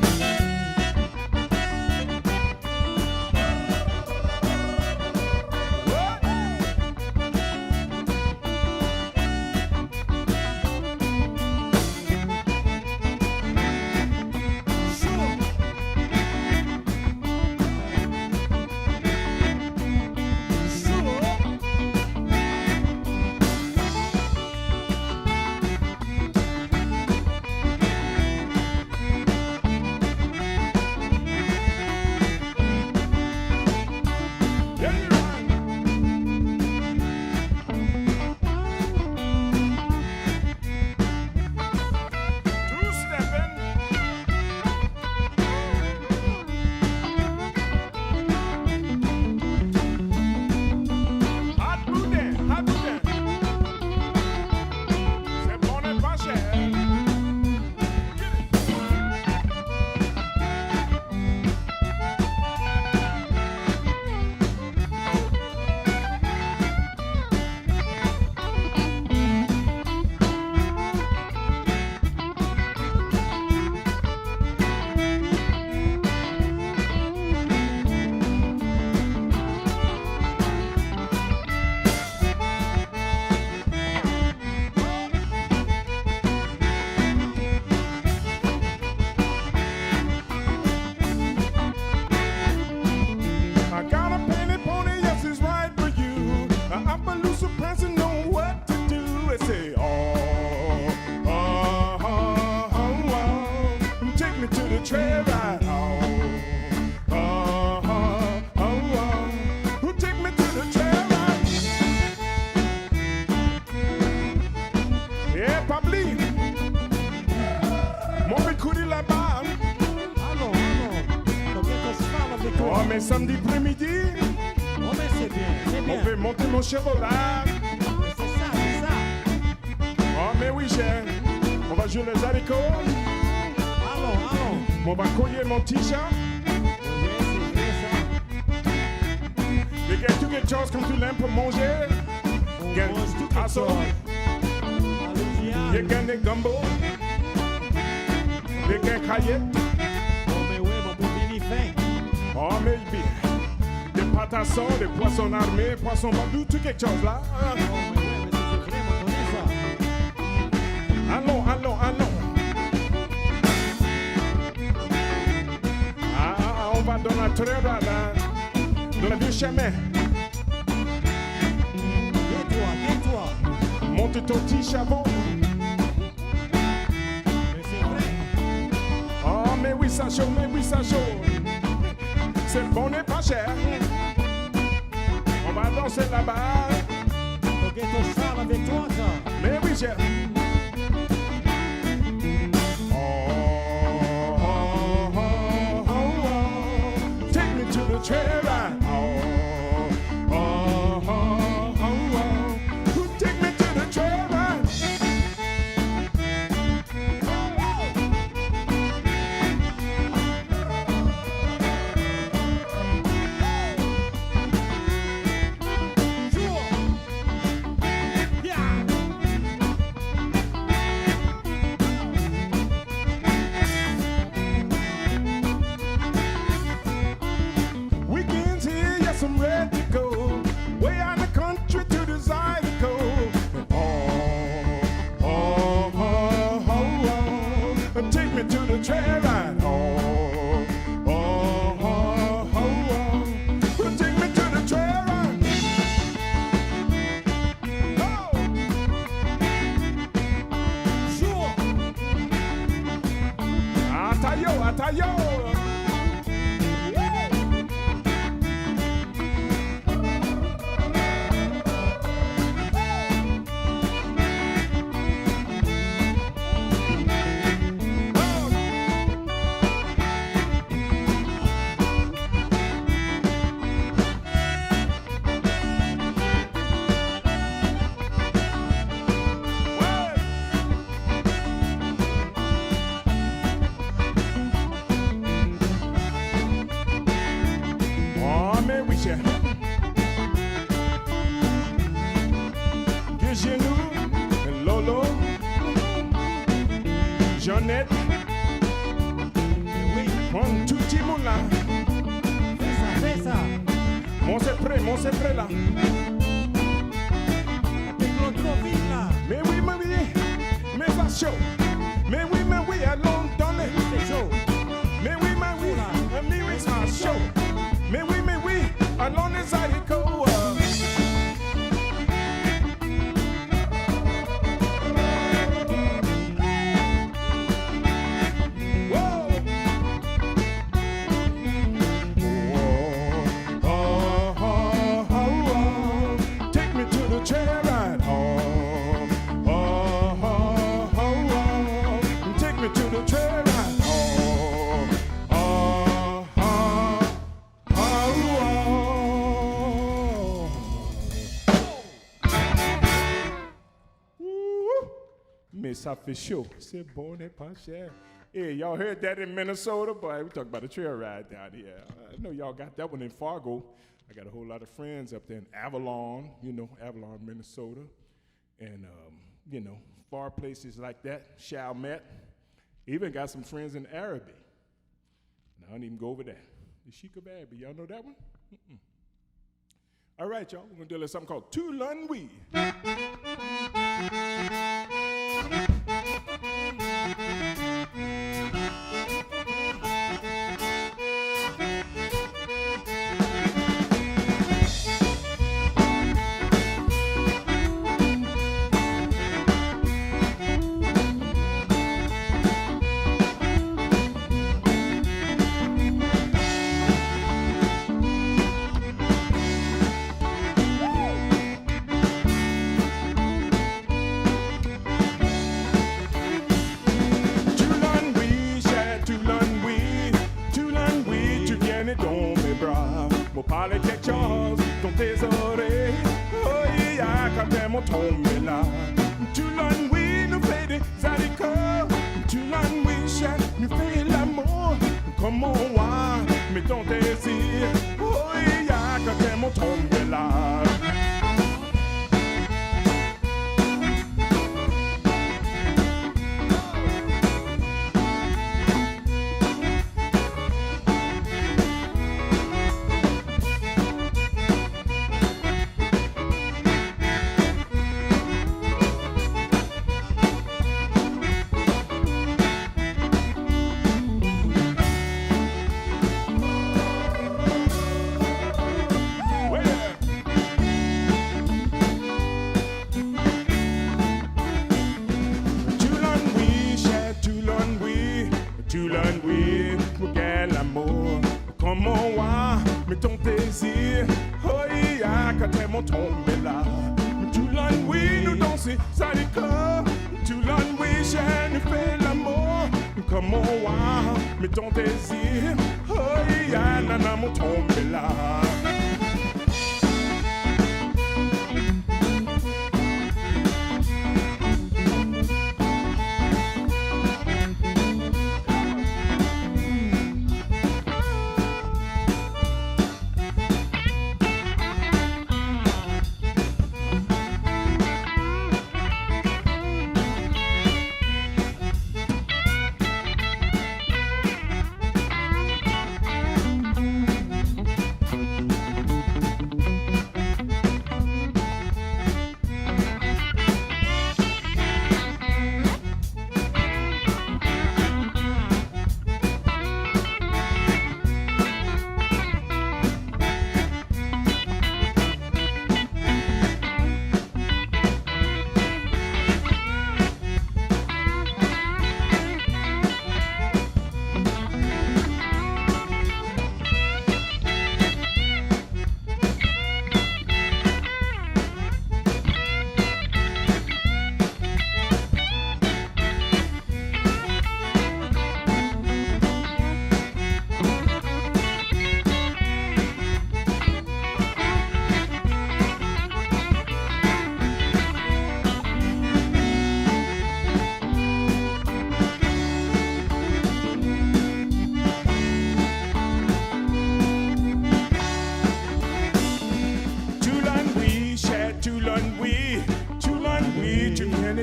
Samedi après-midi, oh, mais c'est bien, on peut monter mon cheval. C'est ça. Oh, mais oui, cher. On va jouer le Zydeco. Allons. On va coller mon t-shirt. Oui, c'est bien ça. Il y a tout quelque chose comme tu l'aimes pour manger. On mange tout quelque chose. Il y a des gumbo. Il y a des caillettes. Oh, mais oui, mon bon mini fin. Oh, mais bien. Des pâtes à sang, des poissons armés, poissons bandous, tout quelque chose là. Oh, mais oui, mais c'est vrai, on connaît ça. Allons. Ah, on va dans la terre là, dans la vieux chemin. Viens-toi. Monte ton petit chapeau. Mais c'est vrai. Oh, mais oui, ça chaud. C'est bon et pas cher. On va danser là-bas. Ok, ton cheval avec toi, ça. Mais oui, j'ai. Take me to the trail ride. Take me to the trail ride. Weekends here, yes, I'm ready to go. Way out in the country to the Zydeco. Take me to the trail ride. Take me to the trail ride. Sure. Atayo. Jeannette, Un tout petit monde là. Fais ça. Mon c'est prêt là. Trop vite là. Mais oui, mais ça chaud. Mais oui, allons dans les. C'est chaud. Mais oui, ça chaud. Mais oui, allons les Zydeco. Mais ça fait chaud. C'est bon et pas cher. Hey, y'all heard that in Minnesota? Boy, we talk about a trail ride down here. I know y'all got that one in Fargo. I got a whole lot of friends up there in Avalon, Avalon, Minnesota. And, far places like that, Chalmette. Even got some friends in Araby. And I don't even go over there. The Sheik of Araby, y'all know that one? Mm-mm. All right, y'all, we're going to do a little something called Tulunwi. Parler quelque chose dans tes oreilles. Oh yeah, quand tes mots tombent là. Tu l'ennuies, nous fait des Zydeco. Tu l'ennuies, cher, nous fait l'amour. Comme on voit, mais ton désir. Oh yeah, quand tes mots tombent là. Tomber là, tu l'ennuies, nous danser, Zydeco. Tu l'ennuies, j'ai nous fait l'amour. Comme on voit, mais ton désir, oh yeah, nana, mon tomber là.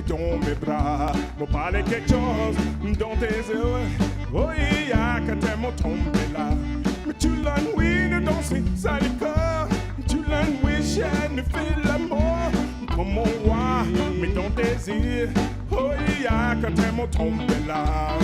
Dans mes bras, me parler quelque chose dans tes yeux. Oh yeah, que t'es mon tombé là. Mais tu l'as oui, ne danser, ça les corps. Tu l'as oui, j'ai ne fait l'amour. Comme mon roi, mais ton désir. Oh yeah, que t'es mon tombé là.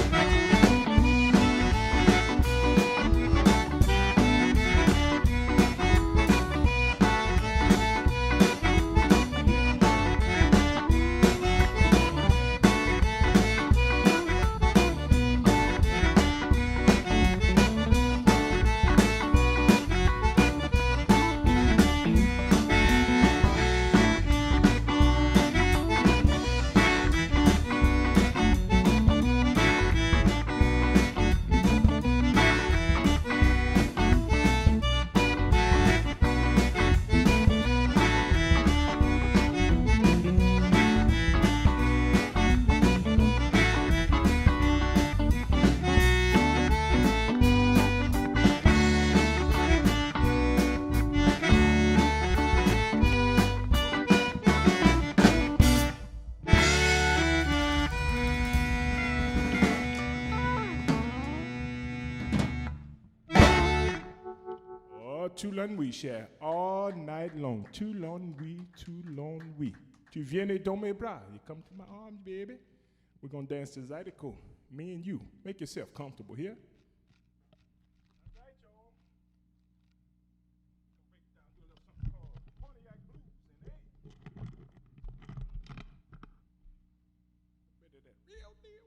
Too long we share all night long. Too long we. Tu viens dans mes bras. You come to my arms, baby. We're going to dance to Zydeco. Me and you. Make yourself comfortable here. All right, y'all. Break it down, do a little something called Pontiac Blues. And hey, bit of that real deal.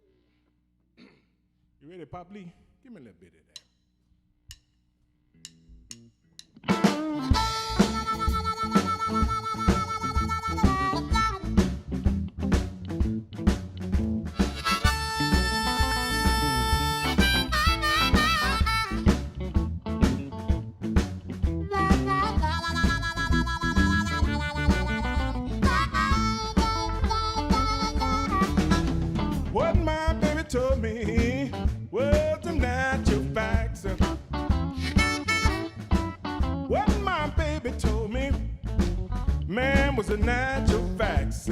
You ready, Pop Lee? Give me a little bit of that. What my baby told me was the natural facts. What my baby told me, man, was the natural facts.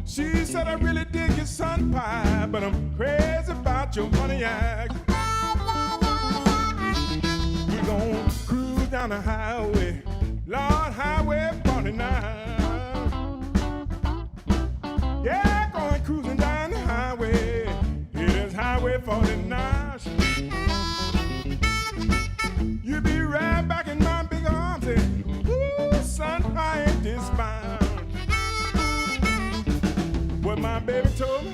She said, I really dig your Sunpie, but I'm crazy about your Pontiac. We gon' cruise down the highway, Lord, Highway 49. Yeah, going cruising down the highway. It is Highway 49. You'll be right back in my big arms and ooh, son, I ain't this bound. What my baby told me,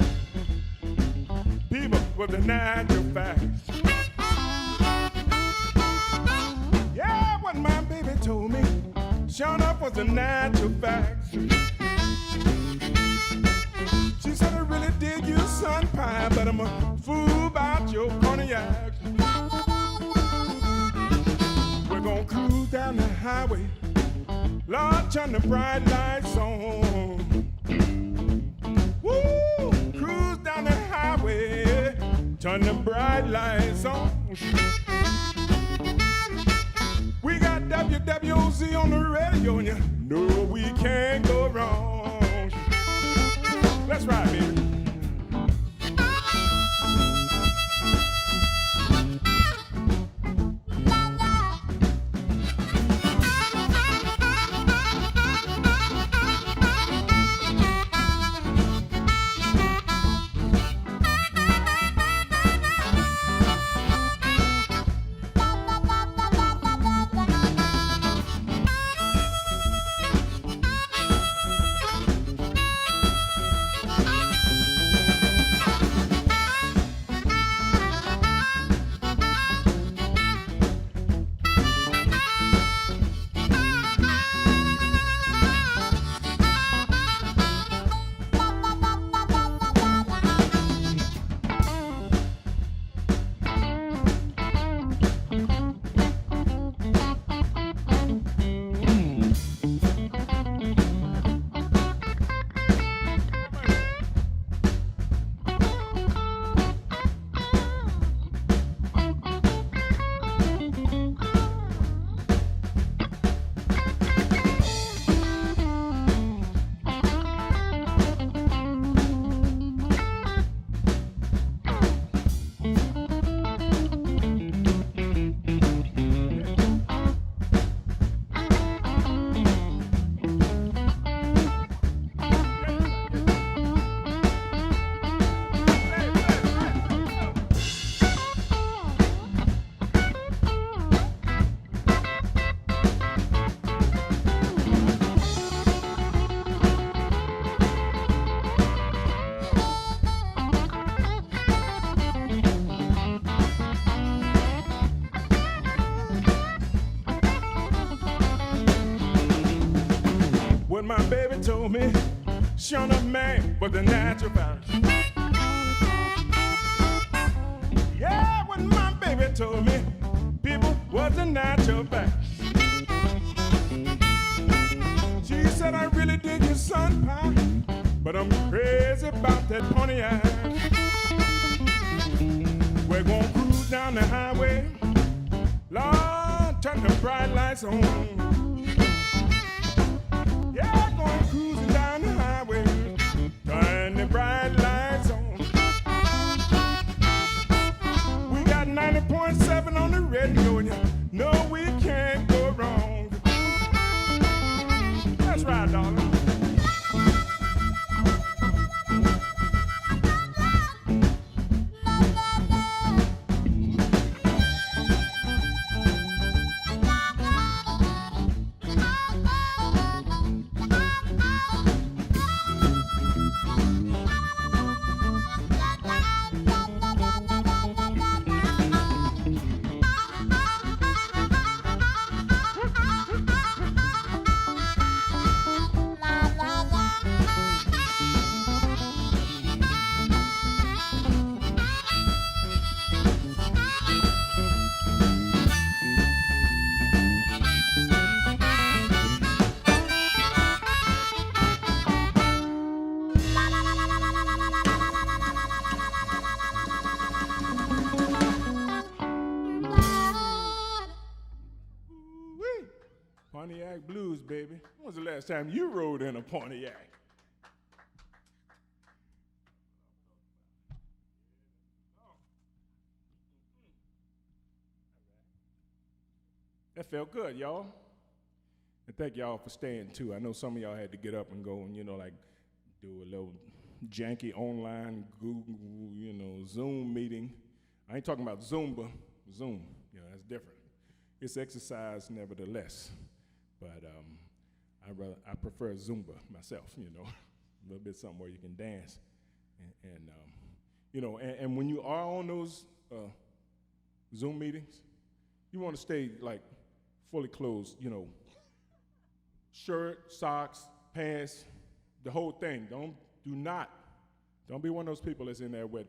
people, was the natural facts. Yeah, what my baby told me, sure enough was the natural facts. She said, I really dig you, Sunpie, but I'm a fool about your Pontiac. We're gonna cruise down the highway, Lord, turn the bright lights on. Woo! Cruise down the highway, turn the bright lights on. We got WWOZ on the radio, and you know we can't go wrong. Let's ride, baby. Sure enough, man, but the natural balance. Yeah, when my baby told me people was the natural balance. She said, I really dig your Sunpie, but I'm crazy about that Pontiac. We're gonna cruise down the highway. Lord, turn the bright lights on. Yeah, going cruising down the highway. Turn the bright lights on. We got 90.7 on the radio, and you know we can't go wrong. That's right, darling. Pontiac Blues, baby. When was the last time you rode in a Pontiac? That felt good, y'all. And thank y'all for staying, too. I know some of y'all had to get up and go and, like, do a little janky online Google, Zoom meeting. I ain't talking about Zumba. Zoom, that's different. It's exercise nevertheless. But I prefer Zumba myself, a little bit something where you can dance. And when you are on those Zoom meetings, you want to stay, like, fully clothed, shirt, socks, pants, the whole thing. Don't be one of those people that's in there with,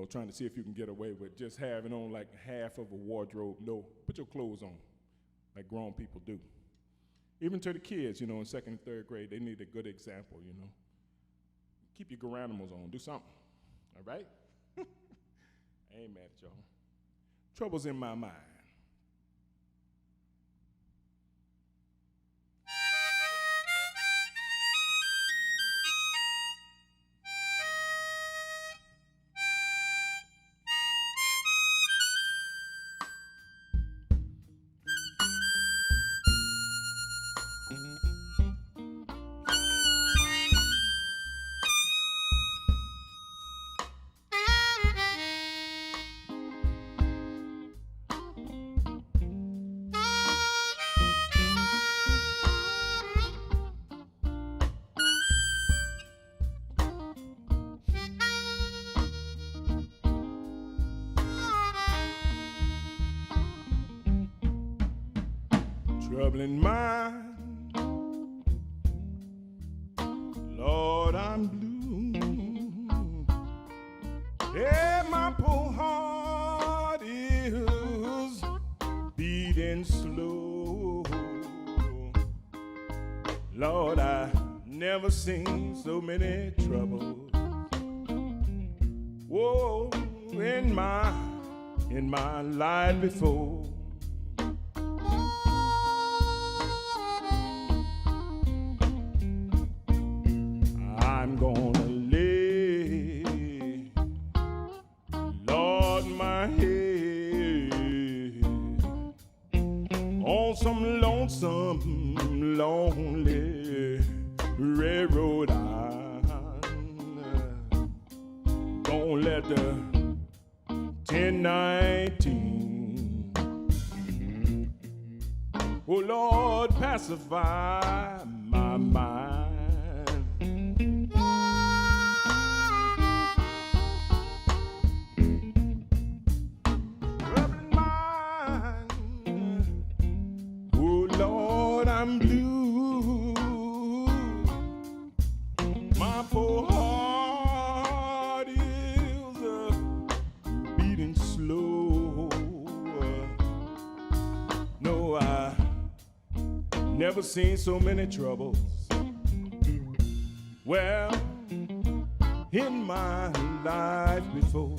trying to see if you can get away with just having on, like, half of a wardrobe. No, put your clothes on, like grown people do. Even to the kids, in second and third grade, they need a good example, Keep your garanimals on. Do something, all right? I ain't mad at y'all. Trouble's in my mind. Trouble in mind, Lord, I'm blue. Yeah, my poor heart is beating slow. Lord, I never seen so many troubles. Whoa, in my life before. I'm gonna lay, Lord, my head on some lonesome, lonely railroad. Don't let the 1019, oh Lord, pacify my mind. I'm blue. My Never seen so many troubles. Well, in my life before.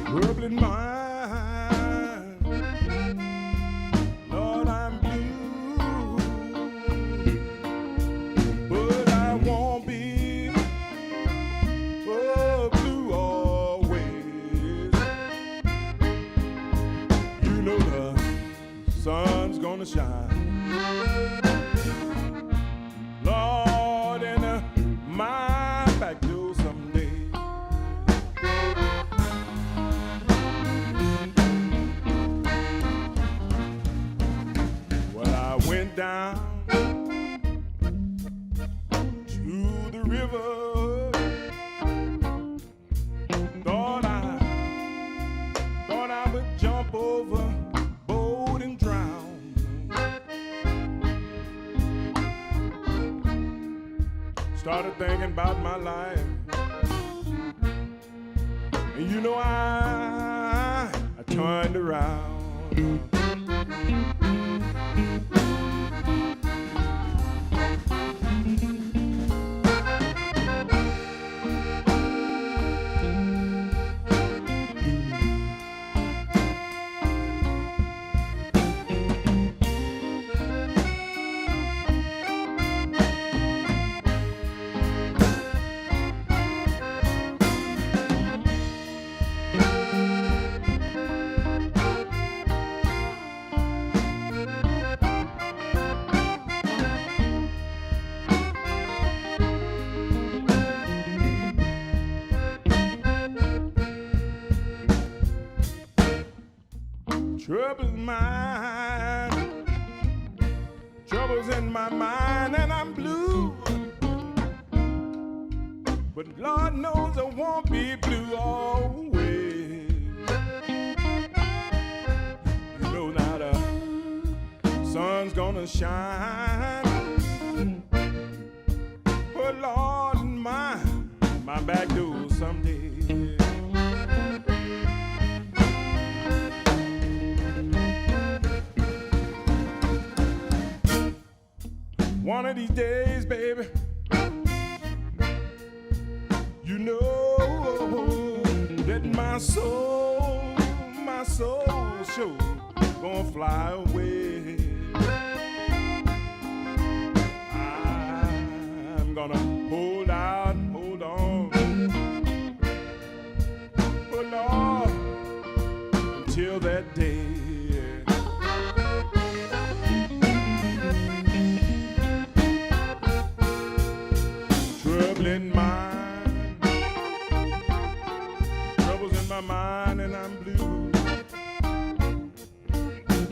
Troubling mind, Lord, I'm blue, but I won't be blue always. You know the sun's gonna shine, Lord, in my back door someday. Went down to the river, thought I would jump over boat and drown. Started thinking about my life, and you know I turned around. Trouble's in my mind, and I'm blue. But Lord knows I won't be blue always. You know now the sun's gonna shine. But Lord, in my back door someday. One of these days, baby, you know that my soul sure gonna fly away. I'm gonna hold on, oh Lord, until that day. Trouble's in my mind, and I'm blue.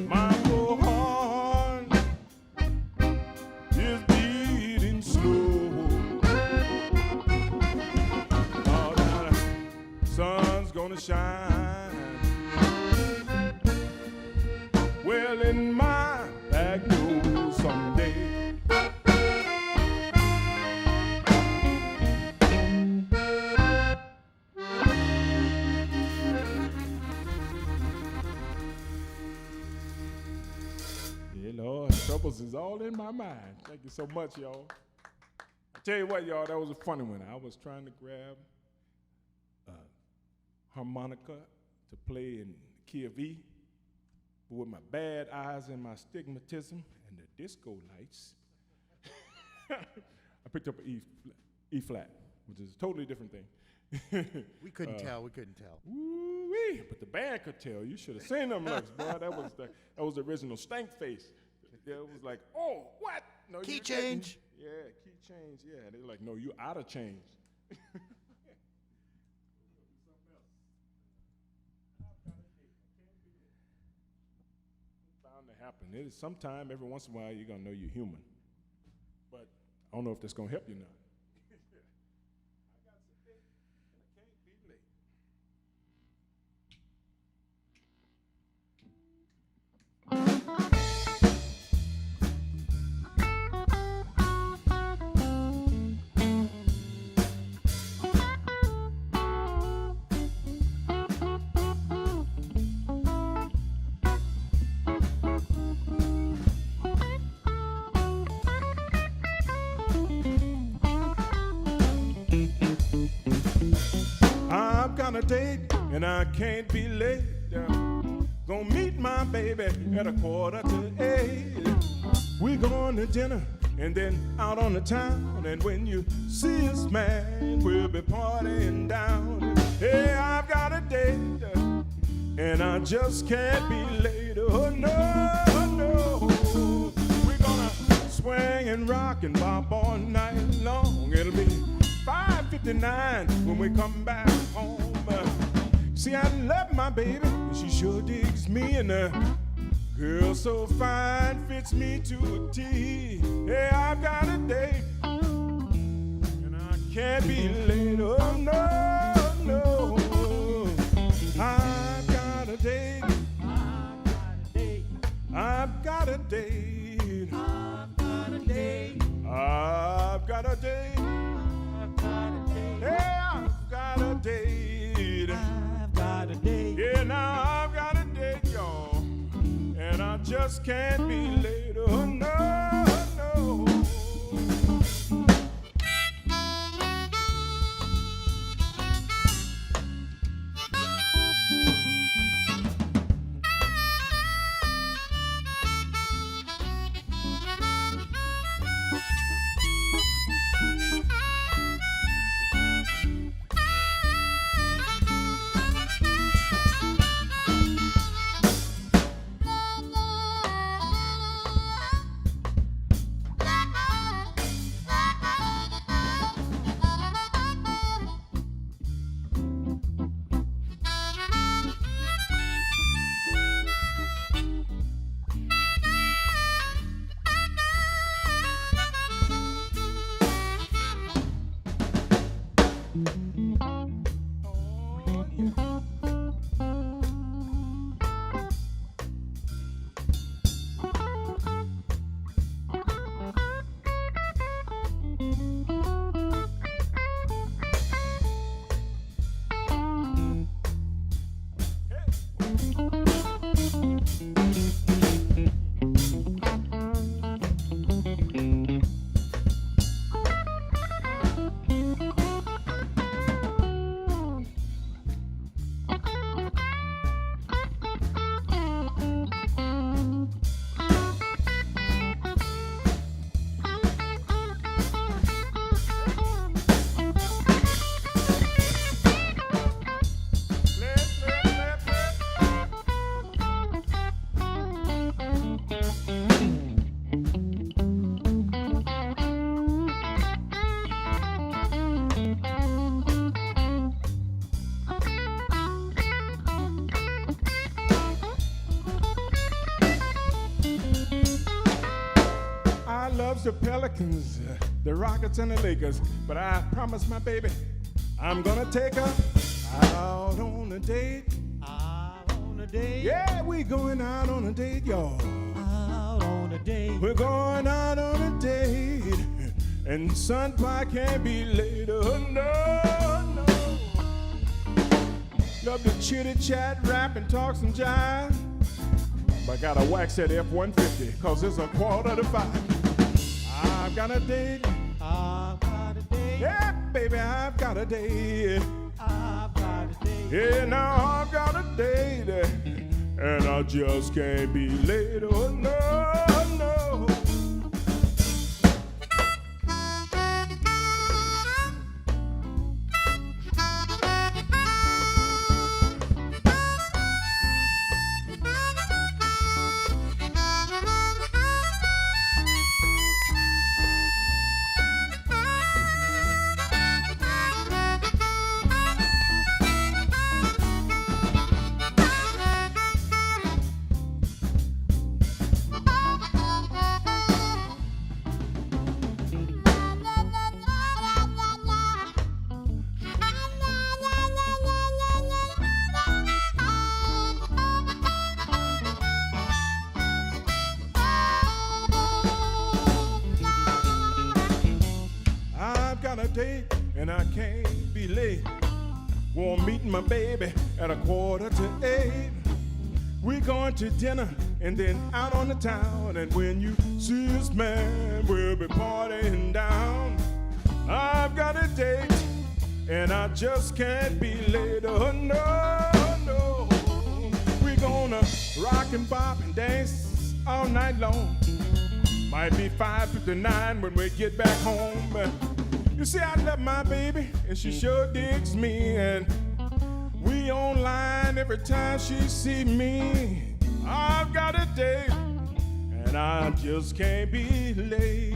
My poor heart is beating slow. Oh, now the sun's gonna shine, doubles is all in my mind. Thank you so much, y'all. I tell you what, y'all, that was a funny one. I was trying to grab a harmonica to play in the key of E, but with my bad eyes and my stigmatism and the disco lights, I picked up an E flat, which is a totally different thing. We couldn't tell. Woo-wee. But the band could tell. You should have seen them looks, boy. That was the original stank face. It was like, oh, what? No, key change. Yeah, key change. Yeah, they were like, no, you out of change. Bound to happen. It is sometime, every once in a while, you're gonna know you're human. But I don't know if that's gonna help you now. I've got a date and I can't be late. Gonna meet my baby at 7:45. We're going to dinner and then out on the town. And when you see us, man, we'll be partying down. Hey, I've got a date and I just can't be late. Oh no, no. We're gonna swing and rock and bop all night long. It'll be 5:59 when we come back home. See, I love my baby, and she sure digs me, and the girl so fine fits me to a T. Hey, I've got a date, and I can't be late. Oh no, no. I've got a date. I've got a date. I've got a date. I've got a date. Yeah, I've got a date. I've got a date. Yeah, now I've got a date, y'all. And I just can't be late. Oh, no, no. The Pelicans, the Rockets, and the Lakers. But I promised my baby I'm gonna take her out on a date. Out on a date. Yeah, we going out on a date, y'all. Out on a date. We're going out on a date. And Sunpie can't be late. Oh, no, no. Love to chitty chat, rap, and talk some jive. But gotta wax that F-150, cause it's 4:45. I've got a date. I've got a date. Yeah, baby, I've got a date. I've got a date. Yeah, now I've got a date. And I just can't be late. Oh, no, no. And I can't be late. Won't meet my baby at 7:45. We're going to dinner and then out on the town. And when you see us, man, we'll be partying down. I've got a date and I just can't be late. Oh, no, no. We're gonna rock and bop and dance all night long. Might be 5:59 when we get back home. You see, I love my baby, and she sure digs me, and we online every time she see me. I've got a date, and I just can't be late.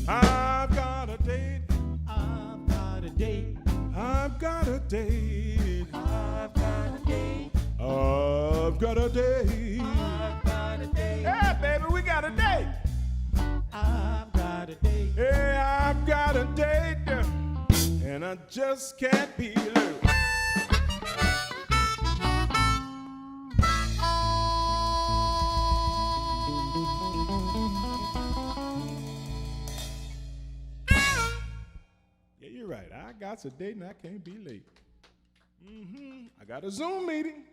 I've got a date. I've got a date. I've got a date. I've got a date. I've got a date. I've got a date. Hey, baby, we got a date. I've got a date. Yeah, I've got a date, and I just can't be late. Yeah, you're right. I got a date, and I can't be late. I got a Zoom meeting.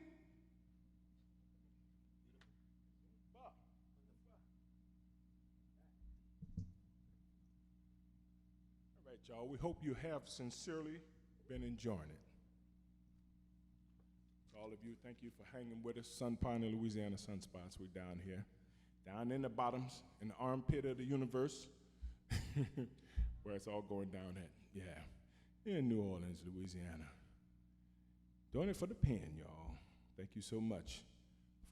Y'all, we hope you have sincerely been enjoying it. To all of you, thank you for hanging with us. Sunpie and Louisiana Sunspots, we're down here. Down in the bottoms, in the armpit of the universe, where it's all going down at. Yeah, in New Orleans, Louisiana. Doing it for the pen, y'all. Thank you so much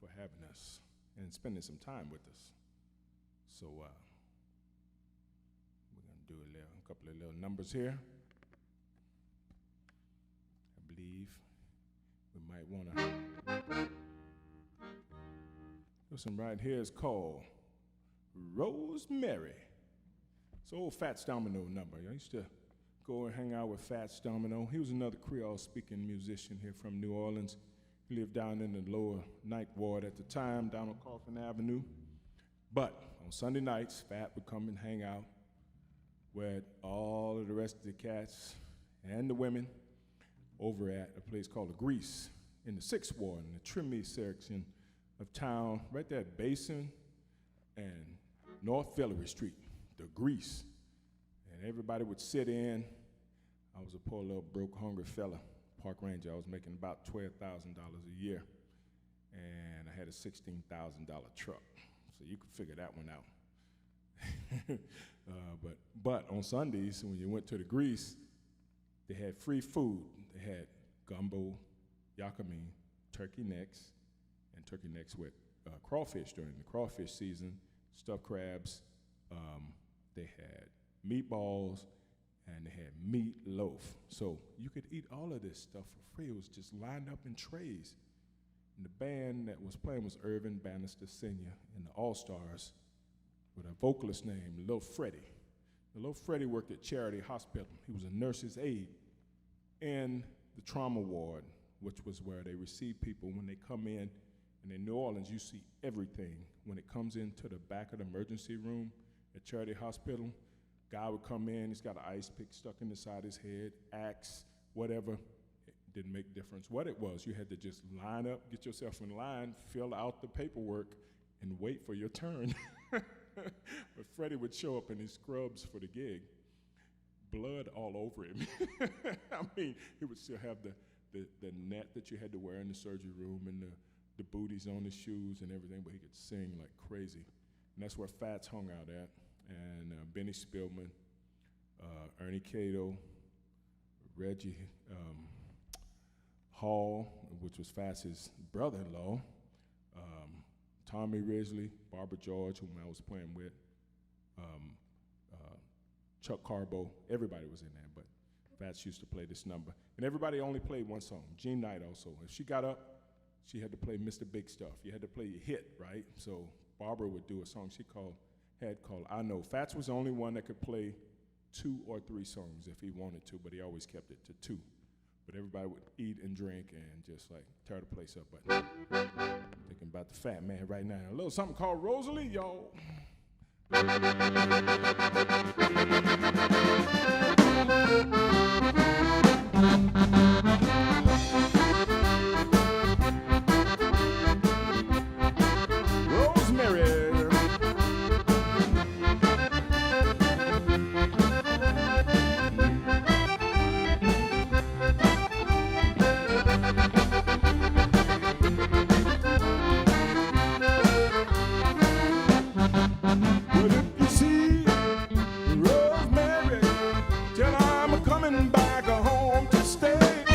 for having us and spending some time with us. So, do a couple of little numbers here. I believe we might want to. This one right here is called Rosemary. It's an old Fats Domino number. I used to go and hang out with Fats Domino. He was another Creole-speaking musician here from New Orleans. He lived down in the lower Ninth Ward at the time, down on Coffin Avenue. But on Sunday nights, Fat would come and hang out with all of the rest of the cats and the women over at a place called the Grease in the 6th Ward, in the Trimmy section of town, right there at Basin and North Villery Street, the Grease. And everybody would sit in. I was a poor little broke, hungry fella, park ranger. I was making about $12,000 a year, and I had a $16,000 truck. So you could figure that one out. But on Sundays, when you went to the Grease, they had free food. They had gumbo, yakami, turkey necks, and turkey necks with crawfish during the crawfish season, stuffed crabs. They had meatballs, and they had meatloaf. So you could eat all of this stuff for free. It was just lined up in trays. And the band that was playing was Irvin Bannister Sr. and the All-Stars, with a vocalist named Lil Freddie. Now, Lil Freddie worked at Charity Hospital. He was a nurse's aide in the trauma ward, which was where they receive people when they come in. And in New Orleans, you see everything. When it comes into the back of the emergency room at Charity Hospital, guy would come in, he's got an ice pick stuck in the side of his head, axe, whatever. didn't make difference what it was. You had to just line up, get yourself in line, fill out the paperwork, and wait for your turn. But Freddie would show up in his scrubs for the gig, blood all over him. I mean, he would still have the net that you had to wear in the surgery room and the booties on his shoes and everything, but he could sing like crazy. And that's where Fats hung out at. And Benny Spillman, Ernie Cato, Reggie Hall, which was Fats' brother-in-law, Tommy Risley, Barbara George, whom I was playing with, Chuck Carbo, everybody was in there, but Fats used to play this number. And everybody only played one song. Jean Knight also. If she got up, she had to play Mr. Big Stuff. You had to play your hit, right? So Barbara would do a song had called I Know. Fats was the only one that could play 2 or 3 songs if he wanted to, but he always kept it to 2. But everybody would eat and drink and just like tear the place up. But thinking about the fat man right now. A little something called Rosalie, y'all. Rosemary, till I'm coming back home to stay.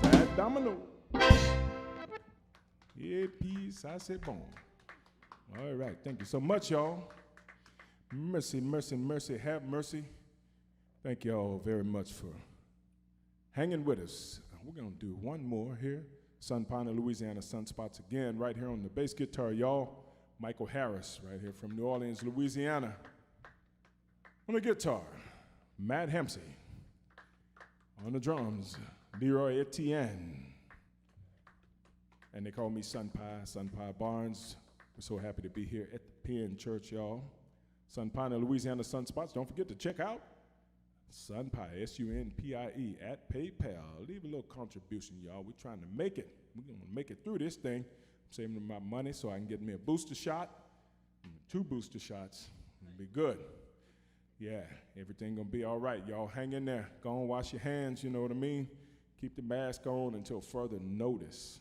Fat Domino. Et puis, ça c'est bon. All right, thank you so much, y'all. Mercy, mercy, mercy, have mercy. Thank you all very much for hanging with us. We're going to do one more here. Sunpie, Louisiana Sunspots again, right here on the bass guitar, y'all. Michael Harris, right here from New Orleans, Louisiana. On the guitar, Matt Hempsey. On the drums, Leroy Etienne. And they call me Sunpie Barnes. We're so happy to be here at the PinChurch, y'all. Sunpie, Louisiana Sunspots. Don't forget to check out Sunpie, S-U-N-P-I-E, at PayPal. Leave a little contribution, y'all. We're trying to make it. We're going to make it through this thing. I'm saving my money so I can get me a booster shot. 2 booster shots. It'll be good. Yeah, everything going to be all right. Y'all hang in there. Go and wash your hands, you know what I mean? Keep the mask on until further notice.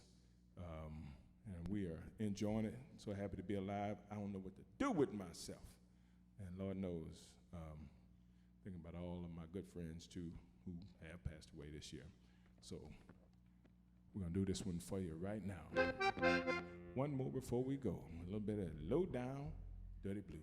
And we are enjoying it. So happy to be alive. I don't know what to do with myself. And Lord knows, thinking about all of my good friends, too, who have passed away this year. So we're going to do this one for you right now. One more before we go. A little bit of low down, dirty blues.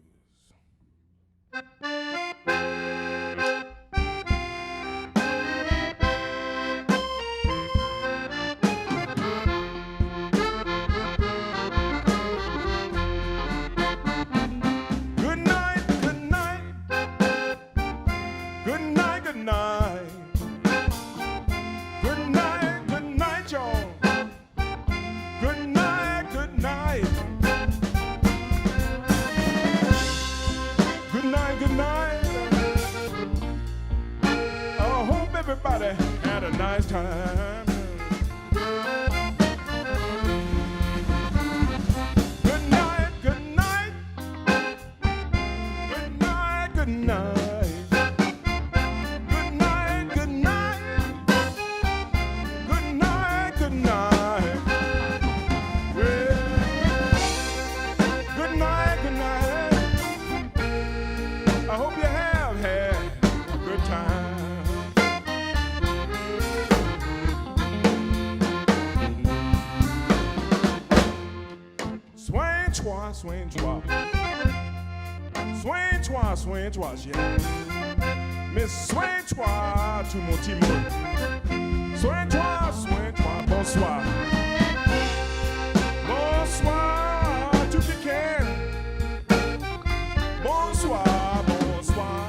Everybody had a nice time. Good night, good night. Good night, good night. Good night, good night. Good night, good night. Well, good night, good night. I hope you have had a good time. Swing twa, swing twa, swing twa, yeah. Miss swing twa, tout mon petit monde. Swing twa, bonsoir. Bonsoir, tout qui can. Bonsoir, bonsoir.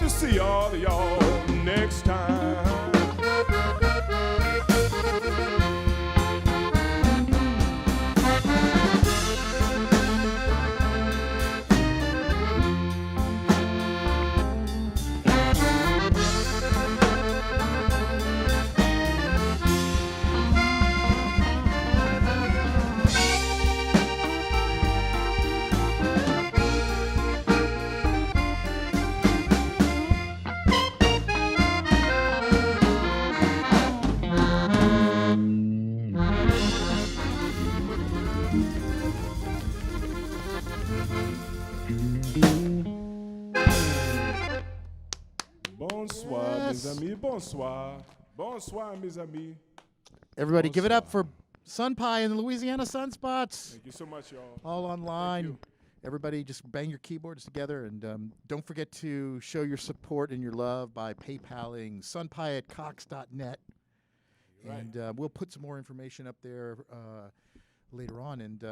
See all of y'all next time. Bonsoir, Yes. mes amis. Bonsoir. Bonsoir, mes amis. Everybody, give it up Bonsoir. for Sunpie and the Louisiana Sunspots. Thank you so much, y'all. All online. Thank you. Everybody, just bang your keyboards together, and don't forget to show your support and your love by PayPaling sunpie@cox.net. Right. And we'll put some more information up there later on. And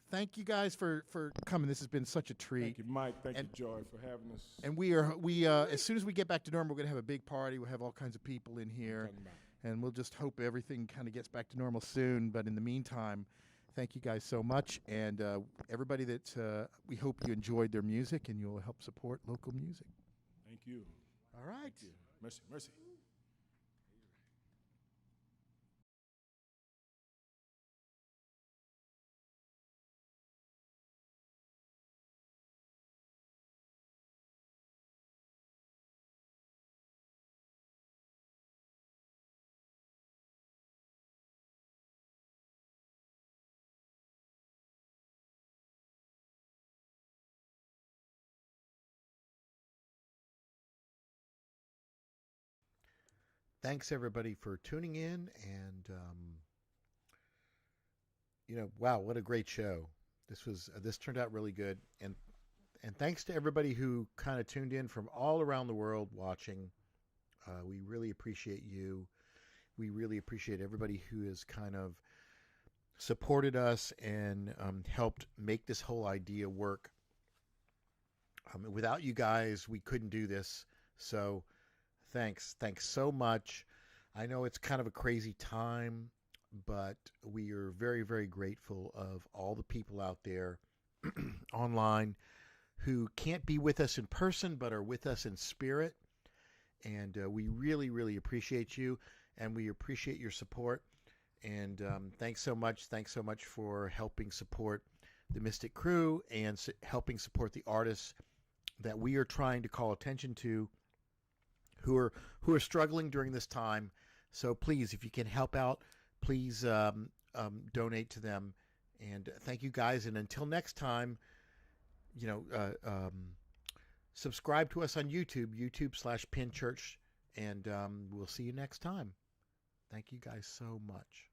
thank you guys for coming. This has been such a treat. Thank you, Mike. Thank you, Joy, for having us. And we as soon as we get back to normal, we're gonna have a big party. We'll have all kinds of people in here, and we'll just hope everything kind of gets back to normal soon. But in the meantime, thank you guys so much, and everybody that we hope you enjoyed their music and you'll help support local music. Thank you. All right. Thank you. Mercy, mercy. Thanks everybody for tuning in, and wow, what a great show. This turned out really good, and thanks to everybody who kind of tuned in from all around the world watching. We really appreciate you. We really appreciate everybody who has kind of supported us and helped make this whole idea work. Without you guys, we couldn't do this. So thanks so much. I know it's kind of a crazy time, but we are very, very grateful of all the people out there online who can't be with us in person but are with us in spirit. And we really, really appreciate you, and we appreciate your support. And thanks so much. Thanks so much for helping support the Mystic Crew and helping support the artists that we are trying to call attention to, who are struggling during this time. So please, if you can help out, please donate to them. And thank you guys. And until next time, subscribe to us on YouTube/PinChurch, and we'll see you next time. Thank you guys so much.